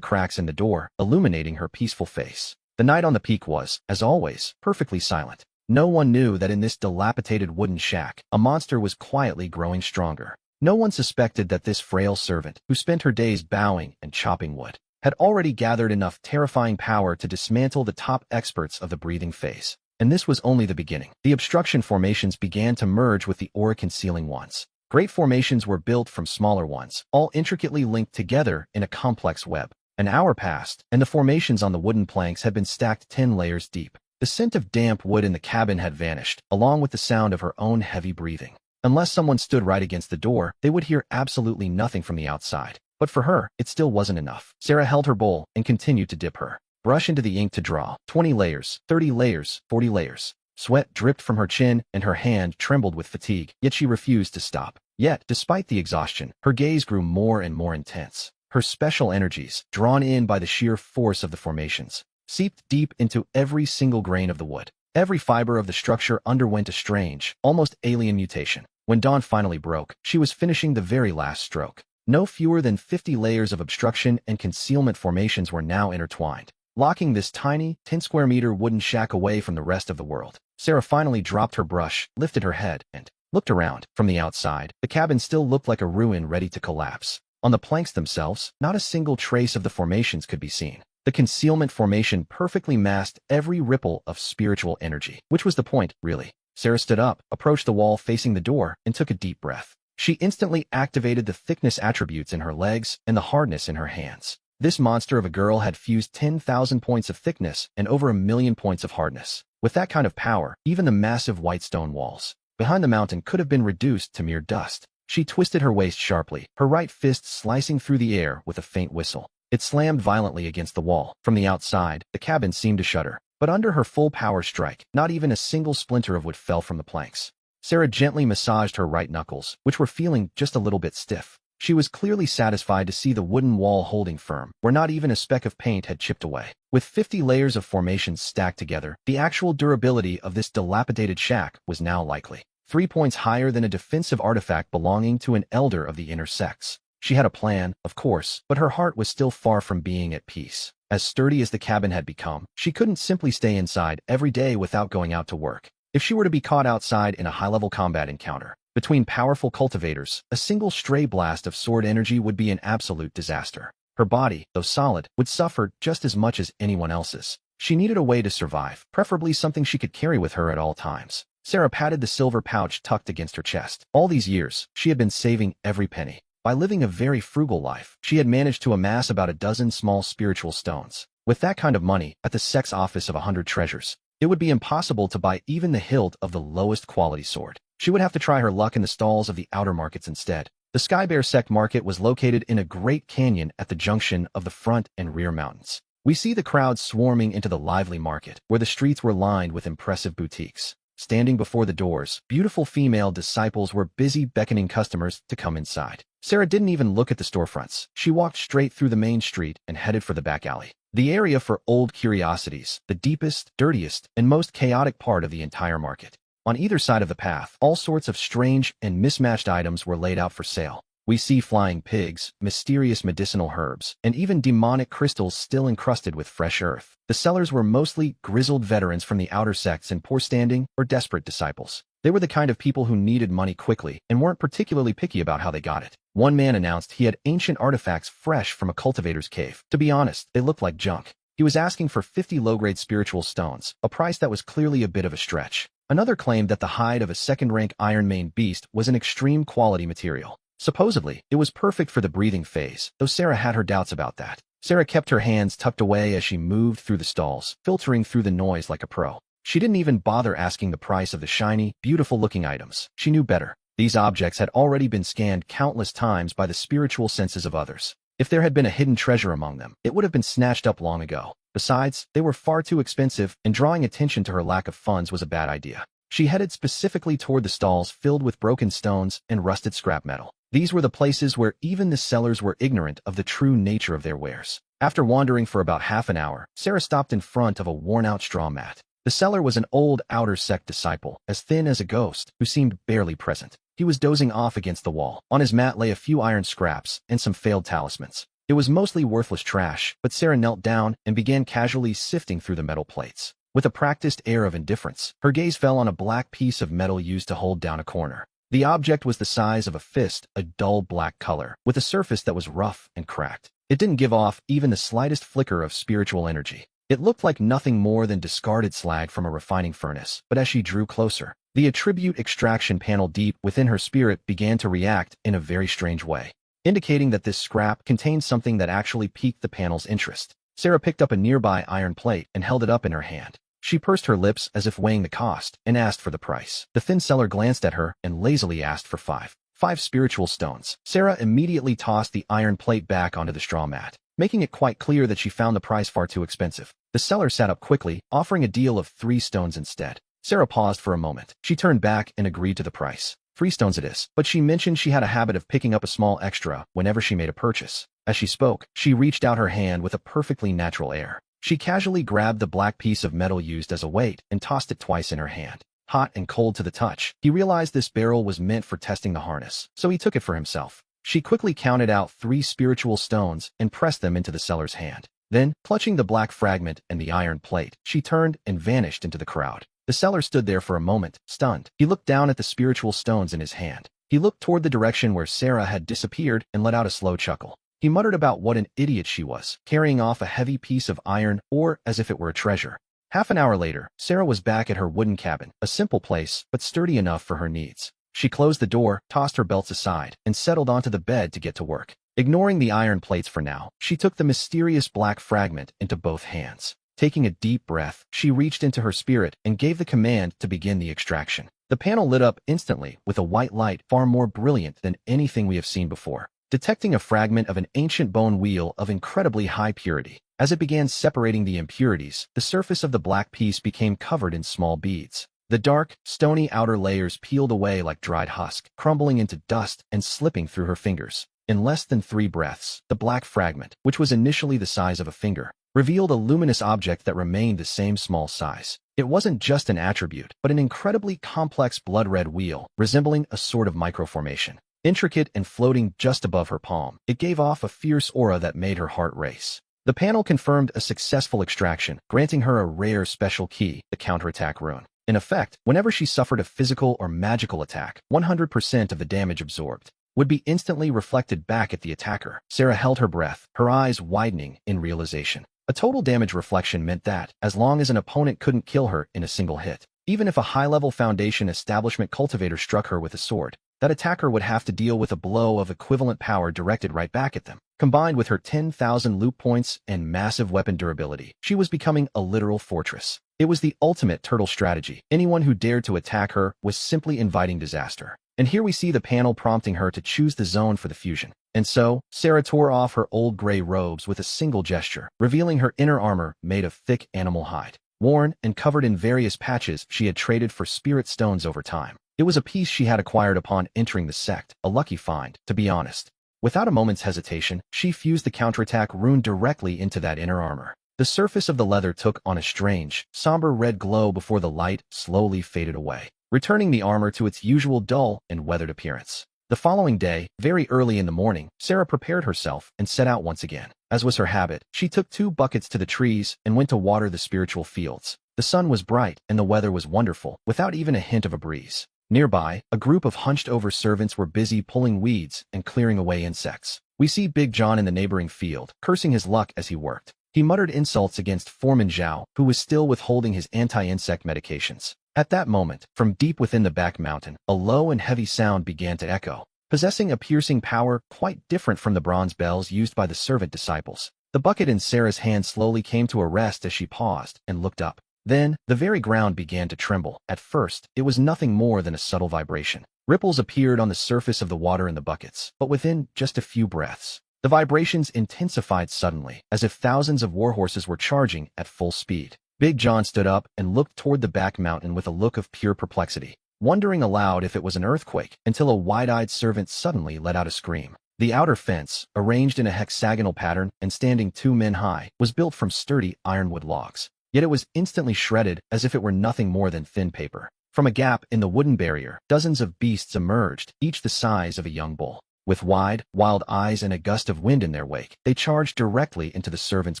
cracks in the door, illuminating her peaceful face. The night on the peak was, as always, perfectly silent. No one knew that in this dilapidated wooden shack, a monster was quietly growing stronger. No one suspected that this frail servant, who spent her days bowing and chopping wood, had already gathered enough terrifying power to dismantle the top experts of the breathing phase. And this was only the beginning. The obstruction formations began to merge with the aura-concealing ones. Great formations were built from smaller ones, all intricately linked together in a complex web. An hour passed, and the formations on the wooden planks had been stacked 10 layers deep. The scent of damp wood in the cabin had vanished, along with the sound of her own heavy breathing. Unless someone stood right against the door, they would hear absolutely nothing from the outside. But for her, it still wasn't enough. Sarah held her bowl and continued to dip her brush into the ink to draw. 20 layers, 30 layers, 40 layers. Sweat dripped from her chin and her hand trembled with fatigue, yet she refused to stop. Yet, despite the exhaustion, her gaze grew more and more intense. Her special energies, drawn in by the sheer force of the formations, seeped deep into every single grain of the wood. Every fiber of the structure underwent a strange, almost alien mutation. When dawn finally broke, she was finishing the very last stroke. No fewer than 50 layers of obstruction and concealment formations were now intertwined, locking this tiny, 10-square-meter wooden shack away from the rest of the world. Sarah finally dropped her brush, lifted her head, and looked around. From the outside, the cabin still looked like a ruin ready to collapse. On the planks themselves, not a single trace of the formations could be seen. The concealment formation perfectly masked every ripple of spiritual energy. Which was the point, really? Sarah stood up, approached the wall facing the door, and took a deep breath. She instantly activated the thickness attributes in her legs and the hardness in her hands. This monster of a girl had fused 10,000 points of thickness and over 1,000,000 points of hardness. With that kind of power, even the massive white stone walls behind the mountain could have been reduced to mere dust. She twisted her waist sharply, her right fist slicing through the air with a faint whistle. It slammed violently against the wall. From the outside, the cabin seemed to shudder. But under her full power strike, not even a single splinter of wood fell from the planks. Sarah gently massaged her right knuckles, which were feeling just a little bit stiff. She was clearly satisfied to see the wooden wall holding firm, where not even a speck of paint had chipped away. With 50 layers of formations stacked together, the actual durability of this dilapidated shack was now likely 3 points higher than a defensive artifact belonging to an elder of the inner sex. She had a plan, of course, but her heart was still far from being at peace. As sturdy as the cabin had become, she couldn't simply stay inside every day without going out to work. If she were to be caught outside in a high-level combat encounter between powerful cultivators, a single stray blast of sword energy would be an absolute disaster. Her body, though solid, would suffer just as much as anyone else's. She needed a way to survive, preferably something she could carry with her at all times. Sarah patted the silver pouch tucked against her chest. All these years, she had been saving every penny. By living a very frugal life, she had managed to amass about a dozen small spiritual stones. With that kind of money, at the sex office of 100 treasures, it would be impossible to buy even the hilt of the lowest quality sword. She would have to try her luck in the stalls of the outer markets instead. The Skybear Sect Market was located in a great canyon at the junction of the front and rear mountains. We see the crowds swarming into the lively market, where the streets were lined with impressive boutiques. Standing before the doors, beautiful female disciples were busy beckoning customers to come inside. Sarah didn't even look at the storefronts. She walked straight through the main street and headed for the back alley. The area for old curiosities, the deepest, dirtiest, and most chaotic part of the entire market. On either side of the path, all sorts of strange and mismatched items were laid out for sale. We see flying pigs, mysterious medicinal herbs, and even demonic crystals still encrusted with fresh earth. The sellers were mostly grizzled veterans from the outer sects and poor standing or desperate disciples. They were the kind of people who needed money quickly and weren't particularly picky about how they got it. One man announced he had ancient artifacts fresh from a cultivator's cave. To be honest, they looked like junk. He was asking for 50 low-grade spiritual stones, a price that was clearly a bit of a stretch. Another claimed that the hide of a second-rank Iron Mane beast was an extreme quality material. Supposedly, it was perfect for the breathing phase, though Sarah had her doubts about that. Sarah kept her hands tucked away as she moved through the stalls, filtering through the noise like a pro. She didn't even bother asking the price of the shiny, beautiful-looking items. She knew better. These objects had already been scanned countless times by the spiritual senses of others. If there had been a hidden treasure among them, it would have been snatched up long ago. Besides, they were far too expensive, and drawing attention to her lack of funds was a bad idea. She headed specifically toward the stalls filled with broken stones and rusted scrap metal. These were the places where even the sellers were ignorant of the true nature of their wares. After wandering for about half an hour, Sarah stopped in front of a worn-out straw mat. The seller was an old outer sect disciple, as thin as a ghost, who seemed barely present. He was dozing off against the wall. On his mat lay a few iron scraps and some failed talismans. It was mostly worthless trash, but Sarah knelt down and began casually sifting through the metal plates. With a practiced air of indifference, her gaze fell on a black piece of metal used to hold down a corner. The object was the size of a fist, a dull black color, with a surface that was rough and cracked. It didn't give off even the slightest flicker of spiritual energy. It looked like nothing more than discarded slag from a refining furnace, but as she drew closer, the attribute extraction panel deep within her spirit began to react in a very strange way, indicating that this scrap contained something that actually piqued the panel's interest. Sarah picked up a nearby iron plate and held it up in her hand. She pursed her lips as if weighing the cost and asked for the price. The thin seller glanced at her and lazily asked for five spiritual stones. Sarah immediately tossed the iron plate back onto the straw mat, making it quite clear that she found the price far too expensive. The seller sat up quickly, offering a deal of 3 stones instead. Sarah paused for a moment. She turned back and agreed to the price. 3 stones it is, but she mentioned she had a habit of picking up a small extra whenever she made a purchase. As she spoke, she reached out her hand with a perfectly natural air. She casually grabbed the black piece of metal used as a weight and tossed it twice in her hand. Hot and cold to the touch, he realized this barrel was meant for testing the harness, so he took it for himself. She quickly counted out 3 spiritual stones and pressed them into the seller's hand. Then, clutching the black fragment and the iron plate, she turned and vanished into the crowd. The seller stood there for a moment, stunned. He looked down at the spiritual stones in his hand. He looked toward the direction where Sarah had disappeared and let out a slow chuckle. He muttered about what an idiot she was, carrying off a heavy piece of iron or as if it were a treasure. Half an hour later, Sarah was back at her wooden cabin, a simple place, but sturdy enough for her needs. She closed the door, tossed her belts aside, and settled onto the bed to get to work. Ignoring the iron plates for now, she took the mysterious black fragment into both hands. Taking a deep breath, she reached into her spirit and gave the command to begin the extraction. The panel lit up instantly with a white light far more brilliant than anything we have seen before, detecting a fragment of an ancient bone wheel of incredibly high purity. As it began separating the impurities, the surface of the black piece became covered in small beads. The dark, stony outer layers peeled away like dried husk, crumbling into dust and slipping through her fingers. In less than 3 breaths, the black fragment, which was initially the size of a finger, revealed a luminous object that remained the same small size. It wasn't just an attribute, but an incredibly complex blood-red wheel, resembling a sort of microformation. Intricate and floating just above her palm, it gave off a fierce aura that made her heart race. The panel confirmed a successful extraction, granting her a rare special key, the counterattack rune. In effect, whenever she suffered a physical or magical attack, 100% of the damage absorbed would be instantly reflected back at the attacker. Sarah held her breath, her eyes widening in realization. A total damage reflection meant that, as long as an opponent couldn't kill her in a single hit, even if a high-level Foundation establishment cultivator struck her with a sword, that attacker would have to deal with a blow of equivalent power directed right back at them. Combined with her 10,000 loot points and massive weapon durability, she was becoming a literal fortress. It was the ultimate turtle strategy. Anyone who dared to attack her was simply inviting disaster. And here we see the panel prompting her to choose the zone for the fusion. And so, Sarah tore off her old gray robes with a single gesture, revealing her inner armor made of thick animal hide. Worn and covered in various patches she had traded for spirit stones over time. It was a piece she had acquired upon entering the sect, a lucky find, to be honest. Without a moment's hesitation, she fused the counterattack rune directly into that inner armor. The surface of the leather took on a strange, somber red glow before the light slowly faded away, returning the armor to its usual dull and weathered appearance. The following day, very early in the morning, Sarah prepared herself and set out once again. As was her habit, she took 2 buckets to the trees and went to water the spiritual fields. The sun was bright and the weather was wonderful, without even a hint of a breeze. Nearby, a group of hunched-over servants were busy pulling weeds and clearing away insects. We see Big John in the neighboring field, cursing his luck as he worked. He muttered insults against Foreman Zhao, who was still withholding his anti-insect medications. At that moment, from deep within the back mountain, a low and heavy sound began to echo, possessing a piercing power quite different from the bronze bells used by the servant disciples. The bucket in Sarah's hand slowly came to a rest as she paused and looked up. Then, the very ground began to tremble. At first, it was nothing more than a subtle vibration. Ripples appeared on the surface of the water in the buckets, but within just a few breaths, the vibrations intensified suddenly, as if thousands of warhorses were charging at full speed. Big John stood up and looked toward the back mountain with a look of pure perplexity, wondering aloud if it was an earthquake, until a wide-eyed servant suddenly let out a scream. The outer fence, arranged in a hexagonal pattern and standing 2 men high, was built from sturdy ironwood logs. Yet it was instantly shredded as if it were nothing more than thin paper. From a gap in the wooden barrier, dozens of beasts emerged, each the size of a young bull. With wide, wild eyes and a gust of wind in their wake, they charged directly into the servants'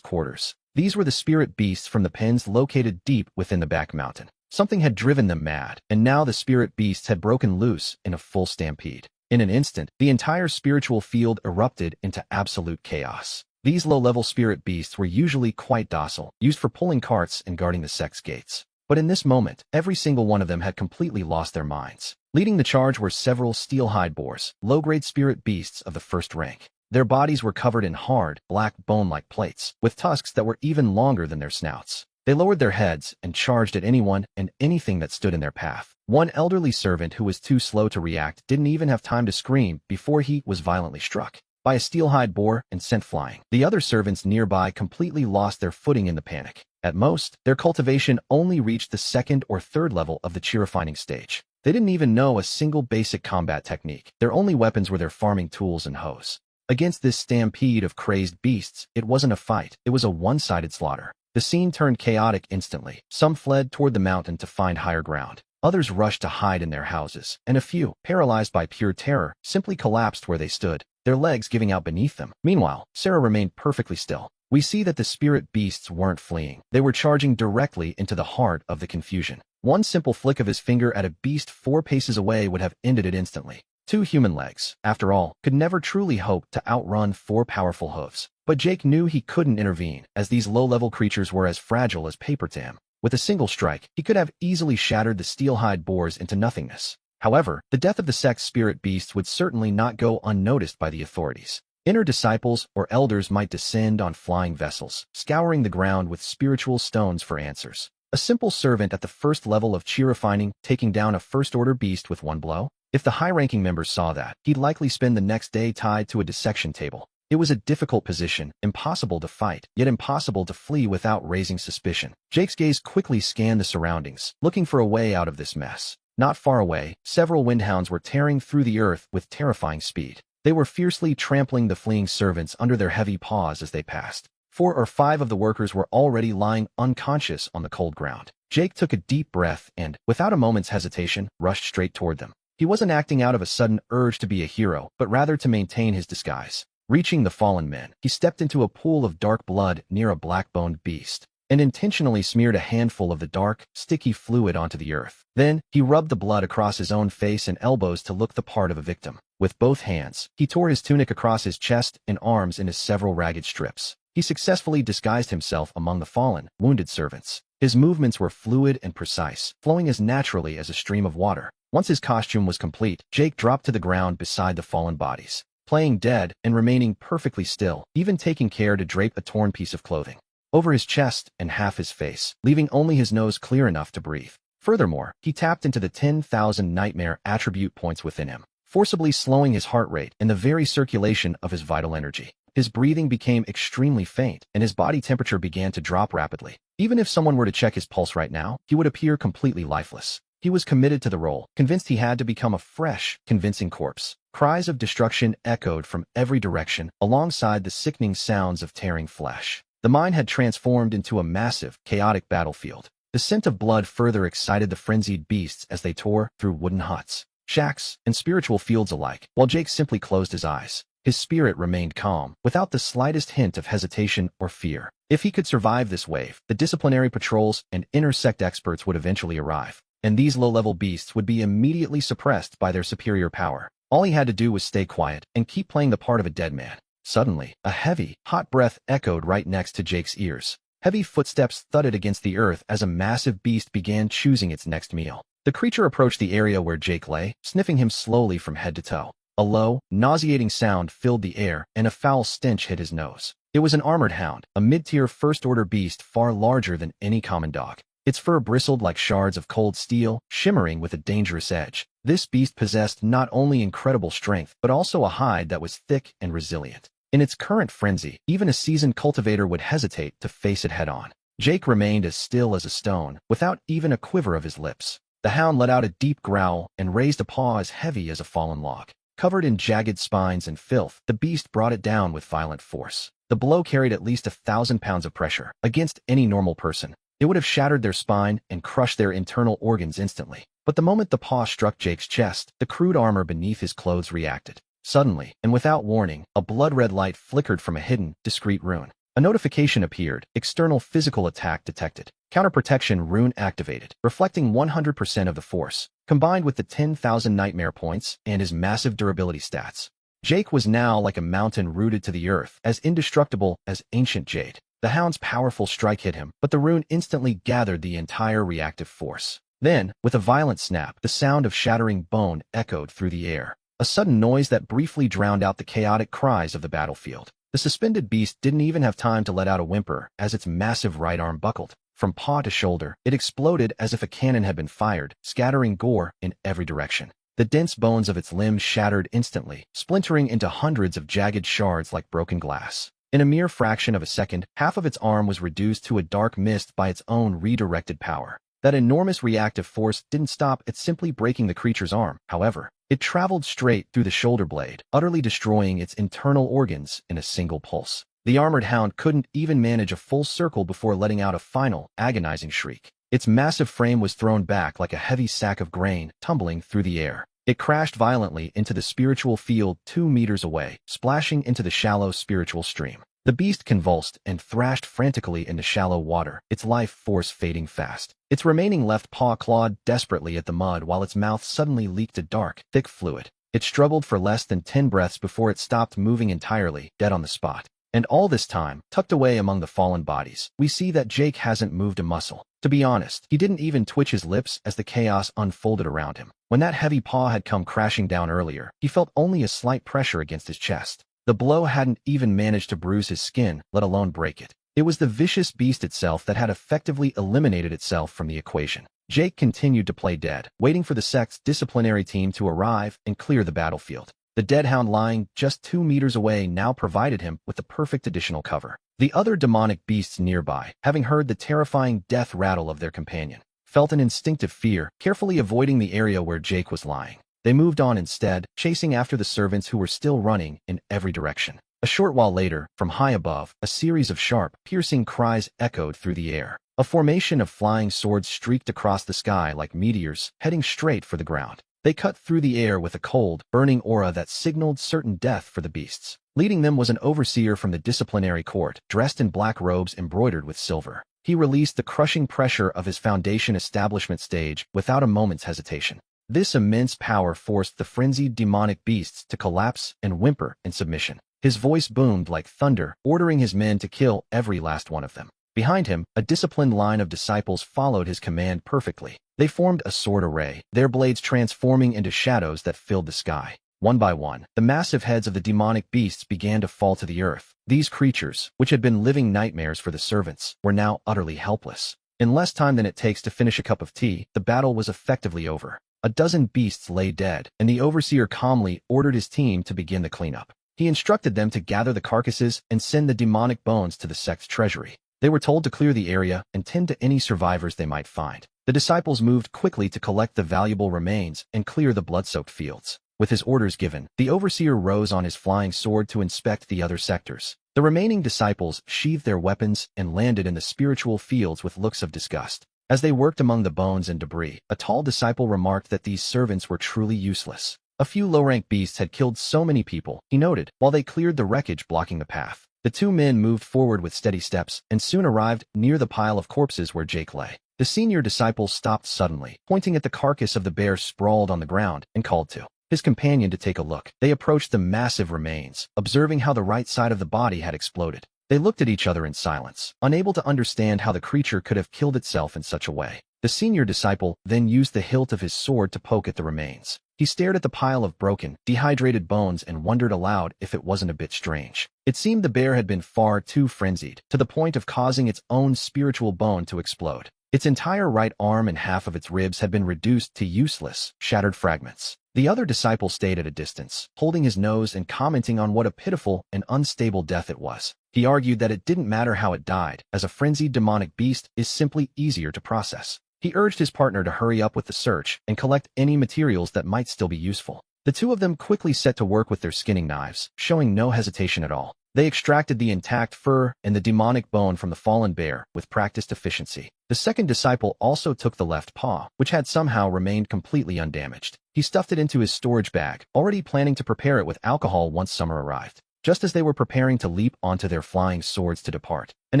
quarters. These were the spirit beasts from the pens located deep within the back mountain. Something had driven them mad, and now the spirit beasts had broken loose in a full stampede. In an instant, the entire spiritual field erupted into absolute chaos. These low-level spirit beasts were usually quite docile, used for pulling carts and guarding the sex gates. But in this moment, every single one of them had completely lost their minds. Leading the charge were several steel-hide boars, low-grade spirit beasts of the first rank. Their bodies were covered in hard, black bone-like plates, with tusks that were even longer than their snouts. They lowered their heads and charged at anyone and anything that stood in their path. One elderly servant who was too slow to react didn't even have time to scream before he was violently struck by a steel-hide boar and sent flying. The other servants nearby completely lost their footing in the panic. At most, their cultivation only reached the 2nd or 3rd level of the chi-refining stage. They didn't even know a single basic combat technique. Their only weapons were their farming tools and hoes. Against this stampede of crazed beasts, it wasn't a fight, it was a one-sided slaughter. The scene turned chaotic instantly. Some fled toward the mountain to find higher ground. Others rushed to hide in their houses, and a few, paralyzed by pure terror, simply collapsed where they stood, their legs giving out beneath them. Meanwhile, Sarah remained perfectly still. We see that the spirit beasts weren't fleeing. They were charging directly into the heart of the confusion. One simple flick of his finger at a beast 4 paces away would have ended it instantly. 2 human legs, after all, could never truly hope to outrun 4 powerful hooves. But Jake knew he couldn't intervene, as these low-level creatures were as fragile as paper to him. With a single strike, he could have easily shattered the steel-hide boars into nothingness. However, the death of the sex spirit beasts would certainly not go unnoticed by the authorities. Inner disciples or elders might descend on flying vessels, scouring the ground with spiritual stones for answers. A simple servant at the 1st level of chi-refining taking down a 1st-order beast with one blow? If the high-ranking members saw that, he'd likely spend the next day tied to a dissection table. It was a difficult position, impossible to fight, yet impossible to flee without raising suspicion. Jake's gaze quickly scanned the surroundings, looking for a way out of this mess. Not far away, several windhounds were tearing through the earth with terrifying speed. They were fiercely trampling the fleeing servants under their heavy paws as they passed. 4 or 5 of the workers were already lying unconscious on the cold ground. Jake took a deep breath and, without a moment's hesitation, rushed straight toward them. He wasn't acting out of a sudden urge to be a hero, but rather to maintain his disguise. Reaching the fallen men, he stepped into a pool of dark blood near a black-boned beast, and intentionally smeared a handful of the dark, sticky fluid onto the earth. Then, he rubbed the blood across his own face and elbows to look the part of a victim. With both hands, he tore his tunic across his chest and arms into several ragged strips. He successfully disguised himself among the fallen, wounded servants. His movements were fluid and precise, flowing as naturally as a stream of water. Once his costume was complete, Jake dropped to the ground beside the fallen bodies, playing dead and remaining perfectly still, even taking care to drape a torn piece of clothing over his chest and half his face, leaving only his nose clear enough to breathe. Furthermore, he tapped into the 10,000 nightmare attribute points within him, forcibly slowing his heart rate and the very circulation of his vital energy. His breathing became extremely faint, and his body temperature began to drop rapidly. Even if someone were to check his pulse right now, he would appear completely lifeless. He was committed to the role, convinced he had to become a fresh, convincing corpse. Cries of destruction echoed from every direction, alongside the sickening sounds of tearing flesh. The mine had transformed into a massive, chaotic battlefield. The scent of blood further excited the frenzied beasts as they tore through wooden huts, shacks, and spiritual fields alike, while Jake simply closed his eyes. His spirit remained calm, without the slightest hint of hesitation or fear. If he could survive this wave, the disciplinary patrols and intersect experts would eventually arrive, and these low-level beasts would be immediately suppressed by their superior power. All he had to do was stay quiet and keep playing the part of a dead man. Suddenly, a heavy, hot breath echoed right next to Jake's ears. Heavy footsteps thudded against the earth as a massive beast began choosing its next meal. The creature approached the area where Jake lay, sniffing him slowly from head to toe. A low, nauseating sound filled the air, and a foul stench hit his nose. It was an armored hound, a mid-tier first-order beast far larger than any common dog. Its fur bristled like shards of cold steel, shimmering with a dangerous edge. This beast possessed not only incredible strength, but also a hide that was thick and resilient. In its current frenzy, even a seasoned cultivator would hesitate to face it head-on. Jake remained as still as a stone, without even a quiver of his lips. The hound let out a deep growl and raised a paw as heavy as a fallen log. Covered in jagged spines and filth, the beast brought it down with violent force. The blow carried at least 1,000 pounds of pressure. Against any normal person, it would have shattered their spine and crushed their internal organs instantly. But the moment the paw struck Jake's chest, the crude armor beneath his clothes reacted. Suddenly, and without warning, a blood-red light flickered from a hidden, discreet rune. A notification appeared, external physical attack detected. Counter-protection rune activated, reflecting 100% of the force, combined with the 10,000 nightmare points and his massive durability stats. Jake was now like a mountain rooted to the earth, as indestructible as ancient jade. The hound's powerful strike hit him, but the rune instantly gathered the entire reactive force. Then, with a violent snap, the sound of shattering bone echoed through the air, a sudden noise that briefly drowned out the chaotic cries of the battlefield. The suspended beast didn't even have time to let out a whimper as its massive right arm buckled. From paw to shoulder, it exploded as if a cannon had been fired, scattering gore in every direction. The dense bones of its limbs shattered instantly, splintering into hundreds of jagged shards like broken glass. In a mere fraction of a second, half of its arm was reduced to a dark mist by its own redirected power. That enormous reactive force didn't stop at simply breaking the creature's arm, however. It traveled straight through the shoulder blade, utterly destroying its internal organs in a single pulse. The armored hound couldn't even manage a full circle before letting out a final, agonizing shriek. Its massive frame was thrown back like a heavy sack of grain, tumbling through the air. It crashed violently into the spiritual field 2 meters away, splashing into the shallow spiritual stream. The beast convulsed and thrashed frantically into shallow water, its life force fading fast. Its remaining left paw clawed desperately at the mud while its mouth suddenly leaked a dark, thick fluid. It struggled for less than 10 breaths before it stopped moving entirely, dead on the spot. And all this time, tucked away among the fallen bodies, we see that Jake hasn't moved a muscle. To be honest, he didn't even twitch his lips as the chaos unfolded around him. When that heavy paw had come crashing down earlier, he felt only a slight pressure against his chest. The blow hadn't even managed to bruise his skin, let alone break it. It was the vicious beast itself that had effectively eliminated itself from the equation. Jake continued to play dead, waiting for the sect's disciplinary team to arrive and clear the battlefield. The dead hound lying just 2 meters away now provided him with the perfect additional cover. The other demonic beasts nearby, having heard the terrifying death rattle of their companion, felt an instinctive fear, carefully avoiding the area where Jake was lying. They moved on instead, chasing after the servants who were still running in every direction. A short while later, from high above, a series of sharp, piercing cries echoed through the air. A formation of flying swords streaked across the sky like meteors, heading straight for the ground. They cut through the air with a cold, burning aura that signaled certain death for the beasts. Leading them was an overseer from the disciplinary court, dressed in black robes embroidered with silver. He released the crushing pressure of his Foundation establishment stage without a moment's hesitation. This immense power forced the frenzied demonic beasts to collapse and whimper in submission. His voice boomed like thunder, ordering his men to kill every last one of them. Behind him, a disciplined line of disciples followed his command perfectly. They formed a sword array, their blades transforming into shadows that filled the sky. One by one, the massive heads of the demonic beasts began to fall to the earth. These creatures, which had been living nightmares for the servants, were now utterly helpless. In less time than it takes to finish a cup of tea, the battle was effectively over. A dozen beasts lay dead, and the overseer calmly ordered his team to begin the cleanup. He instructed them to gather the carcasses and send the demonic bones to the sect's treasury. They were told to clear the area and tend to any survivors they might find. The disciples moved quickly to collect the valuable remains and clear the blood-soaked fields. With his orders given, the overseer rose on his flying sword to inspect the other sectors. The remaining disciples sheathed their weapons and landed in the spiritual fields with looks of disgust. As they worked among the bones and debris, a tall disciple remarked that these servants were truly useless. A few low-rank beasts had killed so many people, he noted, while they cleared the wreckage blocking the path. The two men moved forward with steady steps and soon arrived near the pile of corpses where Jake lay. The senior disciple stopped suddenly, pointing at the carcass of the bear sprawled on the ground, and called to his companion to take a look. They approached the massive remains, observing how the right side of the body had exploded. They looked at each other in silence, unable to understand how the creature could have killed itself in such a way. The senior disciple then used the hilt of his sword to poke at the remains. He stared at the pile of broken, dehydrated bones and wondered aloud if it wasn't a bit strange. It seemed the bear had been far too frenzied, to the point of causing its own spiritual bone to explode. Its entire right arm and half of its ribs had been reduced to useless, shattered fragments. The other disciple stayed at a distance, holding his nose and commenting on what a pitiful and unstable death it was. He argued that it didn't matter how it died, as a frenzied demonic beast is simply easier to process. He urged his partner to hurry up with the search and collect any materials that might still be useful. The two of them quickly set to work with their skinning knives, showing no hesitation at all. They extracted the intact fur and the demonic bone from the fallen bear with practiced efficiency. The second disciple also took the left paw, which had somehow remained completely undamaged. He stuffed it into his storage bag, already planning to prepare it with alcohol once summer arrived. Just as they were preparing to leap onto their flying swords to depart, an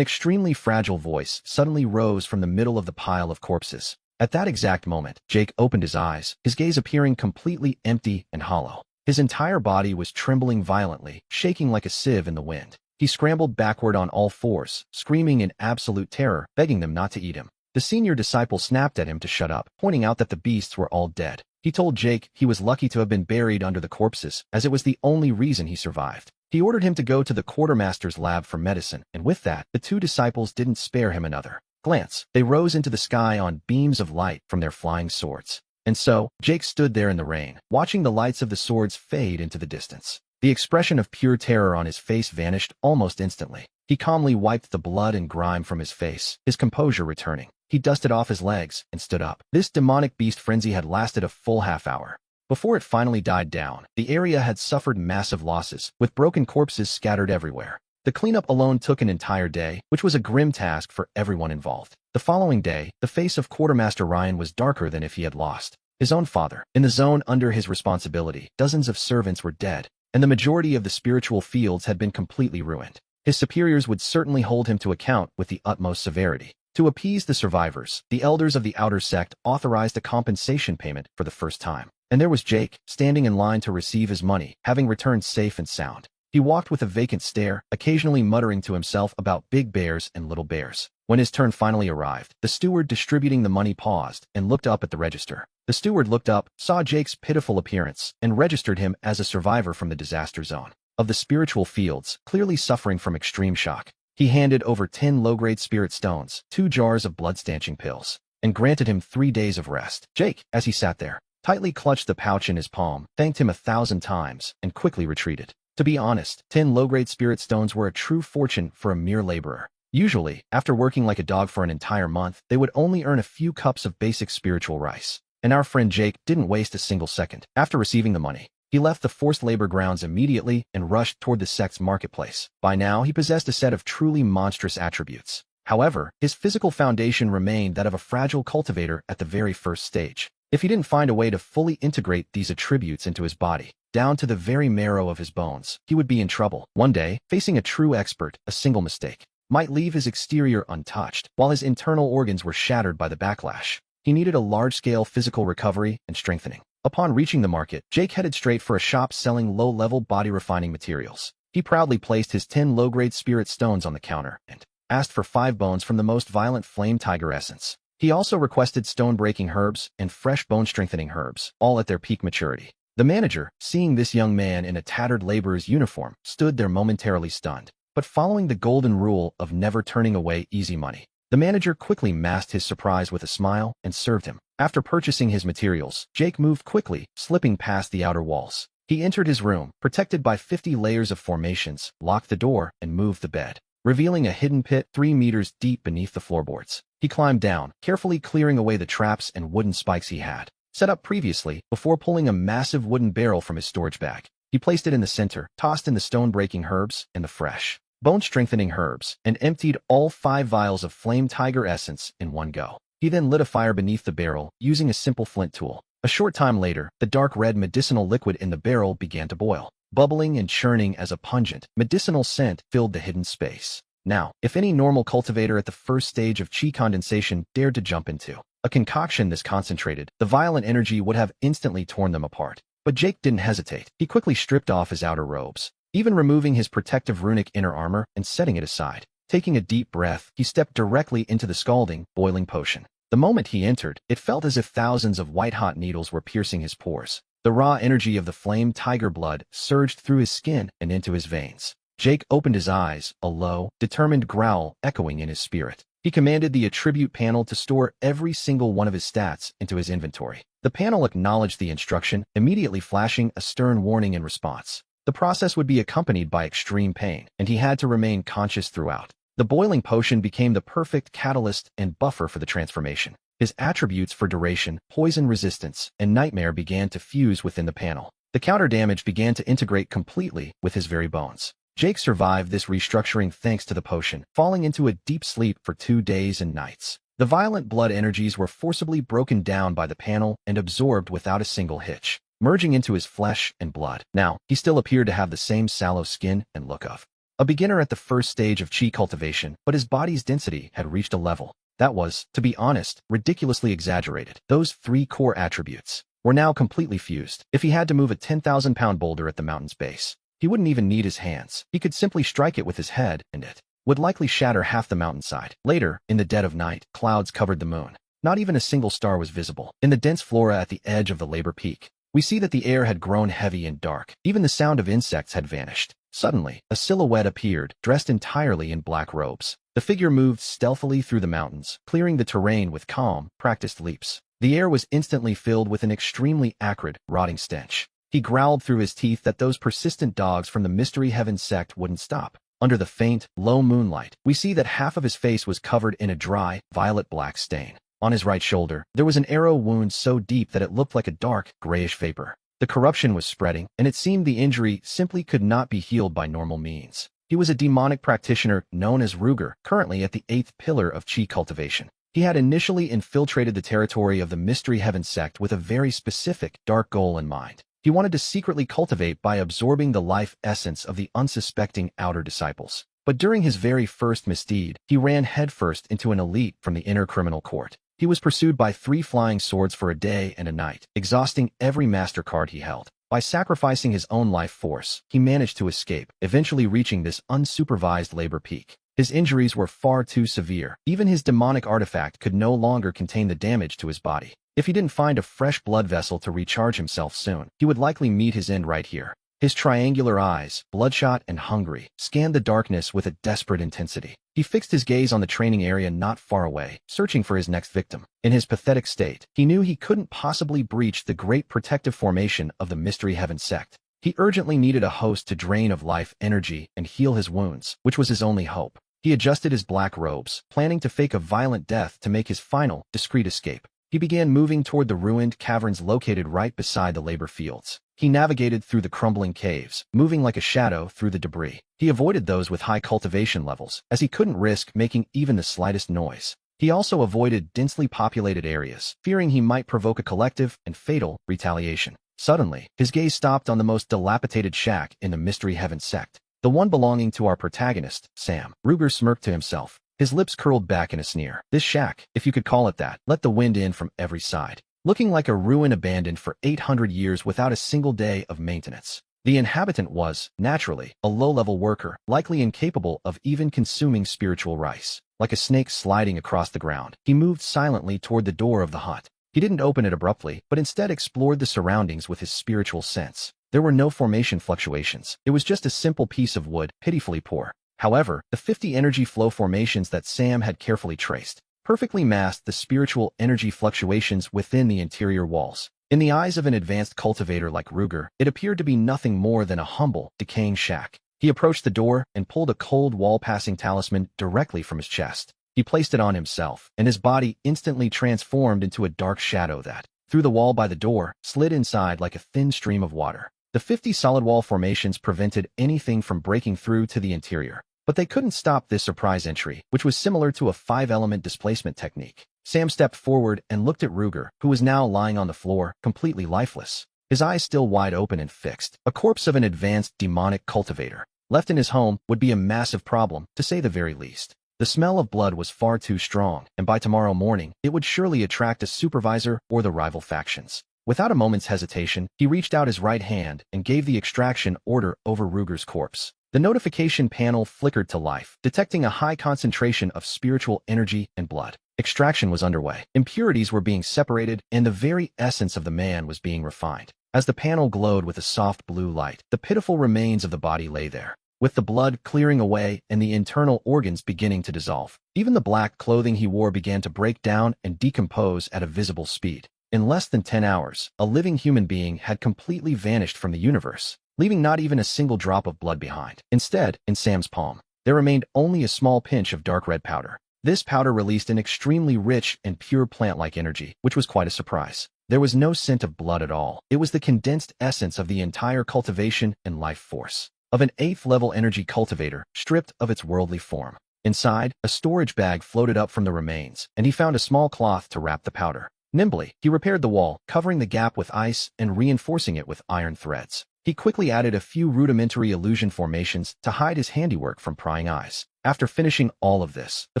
extremely fragile voice suddenly rose from the middle of the pile of corpses. At that exact moment, Jake opened his eyes, his gaze appearing completely empty and hollow. His entire body was trembling violently, shaking like a sieve in the wind. He scrambled backward on all fours, screaming in absolute terror, begging them not to eat him. The senior disciple snapped at him to shut up, pointing out that the beasts were all dead. He told Jake he was lucky to have been buried under the corpses, as it was the only reason he survived. He ordered him to go to the quartermaster's lab for medicine, and with that, the two disciples didn't spare him another glance. They rose into the sky on beams of light from their flying swords. And so, Jake stood there in the rain, watching the lights of the swords fade into the distance. The expression of pure terror on his face vanished almost instantly. He calmly wiped the blood and grime from his face, his composure returning. He dusted off his legs and stood up. This demonic beast frenzy had lasted a full half-hour. Before it finally died down, the area had suffered massive losses, with broken corpses scattered everywhere. The cleanup alone took an entire day, which was a grim task for everyone involved. The following day, the face of Quartermaster Ryan was darker than if he had lost his own father. In the zone under his responsibility, dozens of servants were dead, and the majority of the spiritual fields had been completely ruined. His superiors would certainly hold him to account with the utmost severity. To appease the survivors, the elders of the outer sect authorized a compensation payment for the first time. And there was Jake, standing in line to receive his money, having returned safe and sound. He walked with a vacant stare, occasionally muttering to himself about big bears and little bears. When his turn finally arrived, the steward distributing the money paused and looked up at the register. The steward looked up, saw Jake's pitiful appearance, and registered him as a survivor from the disaster zone of the spiritual fields, clearly suffering from extreme shock. He handed over 10 low-grade spirit stones, 2 jars of blood-stanching pills, and granted him 3 days of rest. Jake, as he sat there, tightly clutched the pouch in his palm, thanked him 1,000 times, and quickly retreated. To be honest, 10 low-grade spirit stones were a true fortune for a mere laborer. Usually, after working like a dog for an entire month, they would only earn a few cups of basic spiritual rice. And our friend Jake didn't waste a single second. After receiving the money, he left the forced labor grounds immediately and rushed toward the sect's marketplace. By now, he possessed a set of truly monstrous attributes. However, his physical foundation remained that of a fragile cultivator at the very first stage. If he didn't find a way to fully integrate these attributes into his body, down to the very marrow of his bones, he would be in trouble. One day, facing a true expert, a single mistake might leave his exterior untouched, while his internal organs were shattered by the backlash. He needed a large-scale physical recovery and strengthening. Upon reaching the market, Jake headed straight for a shop selling low-level body-refining materials. He proudly placed his 10 low-grade spirit stones on the counter and asked for 5 bones from the most violent flame tiger essence. He also requested stone-breaking herbs and fresh bone-strengthening herbs, all at their peak maturity. The manager, seeing this young man in a tattered laborer's uniform, stood there momentarily stunned. But following the golden rule of never turning away easy money, the manager quickly masked his surprise with a smile and served him. After purchasing his materials, Jake moved quickly, slipping past the outer walls. He entered his room, protected by 50 layers of formations, locked the door, and moved the bed, revealing a hidden pit 3 meters deep beneath the floorboards. He climbed down, carefully clearing away the traps and wooden spikes he had set up previously before pulling a massive wooden barrel from his storage bag. He placed it in the center, tossed in the stone-breaking herbs and the fresh, bone-strengthening herbs, and emptied all 5 vials of flame tiger essence in one go. He then lit a fire beneath the barrel, using a simple flint tool. A short time later, the dark red medicinal liquid in the barrel began to boil, bubbling and churning as a pungent, medicinal scent filled the hidden space. Now, if any normal cultivator at the first stage of chi condensation dared to jump into a concoction this concentrated, the violent energy would have instantly torn them apart. But Jake didn't hesitate. He quickly stripped off his outer robes, even removing his protective runic inner armor and setting it aside. Taking a deep breath, he stepped directly into the scalding, boiling potion. The moment he entered, it felt as if thousands of white-hot needles were piercing his pores. The raw energy of the flame tiger blood surged through his skin and into his veins. Jake opened his eyes, a low, determined growl echoing in his spirit. He commanded the attribute panel to store every single one of his stats into his inventory. The panel acknowledged the instruction, immediately flashing a stern warning in response. The process would be accompanied by extreme pain, and he had to remain conscious throughout. The boiling potion became the perfect catalyst and buffer for the transformation. His attributes for duration, poison resistance, and nightmare began to fuse within the panel. The counter damage began to integrate completely with his very bones. Jake survived this restructuring thanks to the potion, falling into a deep sleep for 2 days and nights. The violent blood energies were forcibly broken down by the panel and absorbed without a single hitch, merging into his flesh and blood. Now, he still appeared to have the same sallow skin and look of a beginner at the first stage of chi cultivation, but his body's density had reached a level that was, to be honest, ridiculously exaggerated. Those 3 core attributes were now completely fused. If he had to move a 10,000-pound boulder at the mountain's base, he wouldn't even need his hands. He could simply strike it with his head, and it would likely shatter half the mountainside. Later, in the dead of night, clouds covered the moon. Not even a single star was visible. In the dense flora at the edge of the labor peak, we see that the air had grown heavy and dark. Even the sound of insects had vanished. Suddenly, a silhouette appeared, dressed entirely in black robes. The figure moved stealthily through the mountains, clearing the terrain with calm, practiced leaps. The air was instantly filled with an extremely acrid, rotting stench. He growled through his teeth that those persistent dogs from the Mystery Heaven sect wouldn't stop. Under the faint, low moonlight, we see that half of his face was covered in a dry, violet-black stain. On his right shoulder, there was an arrow wound so deep that it looked like a dark, grayish vapor. The corruption was spreading, and it seemed the injury simply could not be healed by normal means. He was a demonic practitioner known as Ruger, currently at the 8th pillar of chi cultivation. He had initially infiltrated the territory of the Mystery Heaven sect with a very specific, dark goal in mind. He wanted to secretly cultivate by absorbing the life essence of the unsuspecting outer disciples. But during his very first misdeed, he ran headfirst into an elite from the inner criminal court. He was pursued by 3 flying swords for a day and a night, exhausting every MasterCard he held. By sacrificing his own life force, he managed to escape, eventually reaching this unsupervised labor peak. His injuries were far too severe. Even his demonic artifact could no longer contain the damage to his body. If he didn't find a fresh blood vessel to recharge himself soon, he would likely meet his end right here. His triangular eyes, bloodshot and hungry, scanned the darkness with a desperate intensity. He fixed his gaze on the training area not far away, searching for his next victim. In his pathetic state, he knew he couldn't possibly breach the great protective formation of the Mystery Heaven sect. He urgently needed a host to drain of life energy and heal his wounds, which was his only hope. He adjusted his black robes, planning to fake a violent death to make his final, discreet escape. He began moving toward the ruined caverns located right beside the labor fields. He navigated through the crumbling caves, moving like a shadow through the debris. He avoided those with high cultivation levels, as he couldn't risk making even the slightest noise. He also avoided densely populated areas, fearing he might provoke a collective and fatal retaliation. Suddenly, his gaze stopped on the most dilapidated shack in the Mystery Heaven sect, the one belonging to our protagonist, Sam. Ruger smirked to himself. His lips curled back in a sneer. This shack, if you could call it that, let the wind in from every side, looking like a ruin abandoned for 800 years without a single day of maintenance. The inhabitant was, naturally, a low-level worker, likely incapable of even consuming spiritual rice. Like a snake sliding across the ground, he moved silently toward the door of the hut. He didn't open it abruptly, but instead explored the surroundings with his spiritual sense. There were no formation fluctuations. It was just a simple piece of wood, pitifully poor. However, the 50 energy flow formations that Sam had carefully traced perfectly masked the spiritual energy fluctuations within the interior walls. In the eyes of an advanced cultivator like Ruger, it appeared to be nothing more than a humble, decaying shack. He approached the door and pulled a cold wall-passing talisman directly from his chest. He placed it on himself, and his body instantly transformed into a dark shadow that, through the wall by the door, slid inside like a thin stream of water. The 50 solid wall formations prevented anything from breaking through to the interior. But they couldn't stop this surprise entry, which was similar to a 5-element displacement technique. Sam stepped forward and looked at Ruger, who was now lying on the floor, completely lifeless. His eyes still wide open and fixed. A corpse of an advanced demonic cultivator, left in his home, would be a massive problem, to say the very least. The smell of blood was far too strong, and by tomorrow morning, it would surely attract a supervisor or the rival factions. Without a moment's hesitation, he reached out his right hand and gave the extraction order over Ruger's corpse. The notification panel flickered to life, detecting a high concentration of spiritual energy and blood. Extraction was underway. Impurities were being separated, and the very essence of the man was being refined. As the panel glowed with a soft blue light, the pitiful remains of the body lay there. with the blood clearing away and the internal organs beginning to dissolve. Even the black clothing he wore began to break down and decompose at a visible speed. In less than 10 hours, a living human being had completely vanished from the universe, leaving not even a single drop of blood behind. Instead, in Sam's palm, there remained only a small pinch of dark red powder. This powder released an extremely rich and pure plant-like energy, which was quite a surprise. There was no scent of blood at all. It was the condensed essence of the entire cultivation and life force of an 8th-level energy cultivator, stripped of its worldly form. Inside, a storage bag floated up from the remains, and he found a small cloth to wrap the powder. Nimbly, he repaired the wall, covering the gap with ice and reinforcing it with iron threads. He quickly added a few rudimentary illusion formations to hide his handiwork from prying eyes. After finishing all of this, the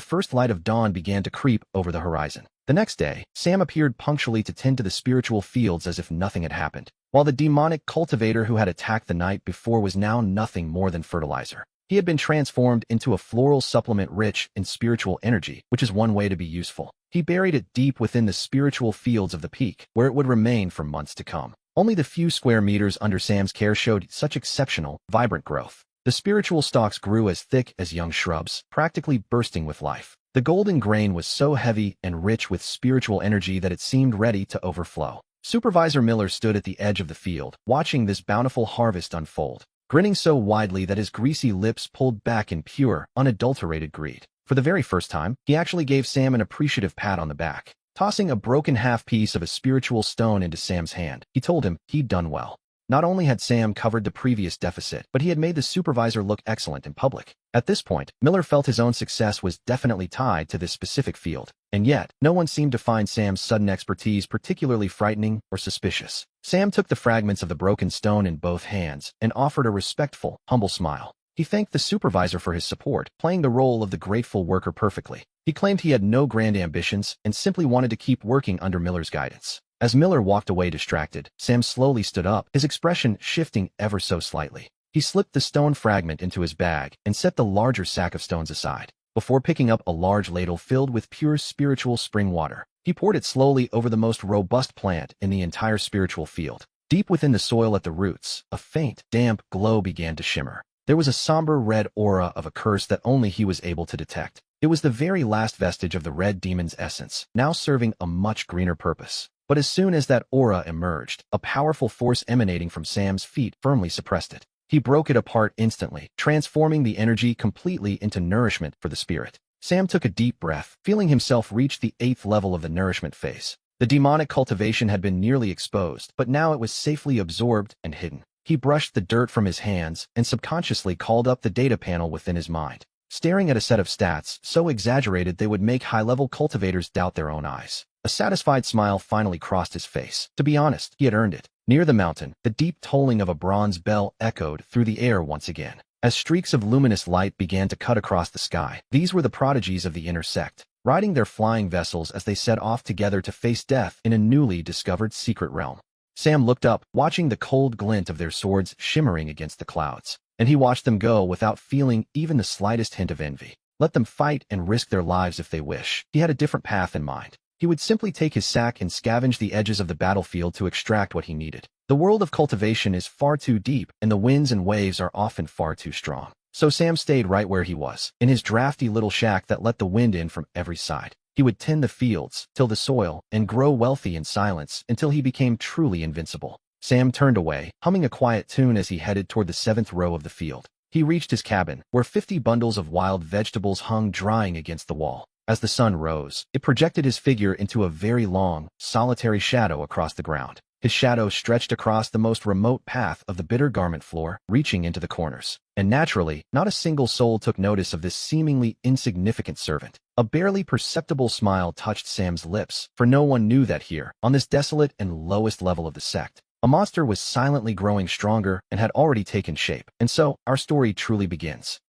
first light of dawn began to creep over the horizon. The next day, Sam appeared punctually to tend to the spiritual fields as if nothing had happened, while the demonic cultivator who had attacked the night before was now nothing more than fertilizer. He had been transformed into a floral supplement rich in spiritual energy, which is one way to be useful. He buried it deep within the spiritual fields of the peak, where it would remain for months to come. Only the few square meters under Sam's care showed such exceptional, vibrant growth. The spiritual stalks grew as thick as young shrubs, practically bursting with life. The golden grain was so heavy and rich with spiritual energy that it seemed ready to overflow. Supervisor Miller stood at the edge of the field, watching this bountiful harvest unfold, grinning so widely that his greasy lips pulled back in pure, unadulterated greed. For the very first time, he actually gave Sam an appreciative pat on the back. Tossing a broken half-piece of a spiritual stone into Sam's hand, he told him he'd done well. Not only had Sam covered the previous deficit, but he had made the supervisor look excellent in public. At this point, Miller felt his own success was definitely tied to this specific field, and yet, no one seemed to find Sam's sudden expertise particularly frightening or suspicious. Sam took the fragments of the broken stone in both hands and offered a respectful, humble smile. He thanked the supervisor for his support, playing the role of the grateful worker perfectly. He claimed he had no grand ambitions and simply wanted to keep working under Miller's guidance. As Miller walked away distracted, Sam slowly stood up, his expression shifting ever so slightly. He slipped the stone fragment into his bag and set the larger sack of stones aside. Before picking up a large ladle filled with pure spiritual spring water, he poured it slowly over the most robust plant in the entire spiritual field. Deep within the soil at the roots, a faint, damp glow began to shimmer. There was a somber red aura of a curse that only he was able to detect. It was the very last vestige of the red demon's essence, now serving a much greener purpose. But as soon as that aura emerged, a powerful force emanating from Sam's feet firmly suppressed it. He broke it apart instantly, transforming the energy completely into nourishment for the spirit. Sam took a deep breath, feeling himself reach the 8th level of the nourishment phase. The demonic cultivation had been nearly exposed, but now it was safely absorbed and hidden. He brushed the dirt from his hands and subconsciously called up the data panel within his mind, staring at a set of stats so exaggerated they would make high-level cultivators doubt their own eyes. A satisfied smile finally crossed his face. To be honest, he had earned it. Near the mountain, the deep tolling of a bronze bell echoed through the air once again. As streaks of luminous light began to cut across the sky, these were the prodigies of the inner sect, riding their flying vessels as they set off together to face death in a newly discovered secret realm. Sam looked up, watching the cold glint of their swords shimmering against the clouds, and he watched them go without feeling even the slightest hint of envy. Let them fight and risk their lives if they wish. He had a different path in mind. He would simply take his sack and scavenge the edges of the battlefield to extract what he needed. The world of cultivation is far too deep, and the winds and waves are often far too strong. So Sam stayed right where he was, in his drafty little shack that let the wind in from every side. He would tend the fields, till the soil, and grow wealthy in silence until he became truly invincible. Sam turned away, humming a quiet tune as he headed toward the 7th row of the field. He reached his cabin, where 50 bundles of wild vegetables hung drying against the wall. As the sun rose, it projected his figure into a very long, solitary shadow across the ground. His shadow stretched across the most remote path of the bitter garment floor, reaching into the corners. And naturally, not a single soul took notice of this seemingly insignificant servant. A barely perceptible smile touched Sam's lips, for no one knew that here, on this desolate and lowest level of the sect, a monster was silently growing stronger and had already taken shape. And so, our story truly begins.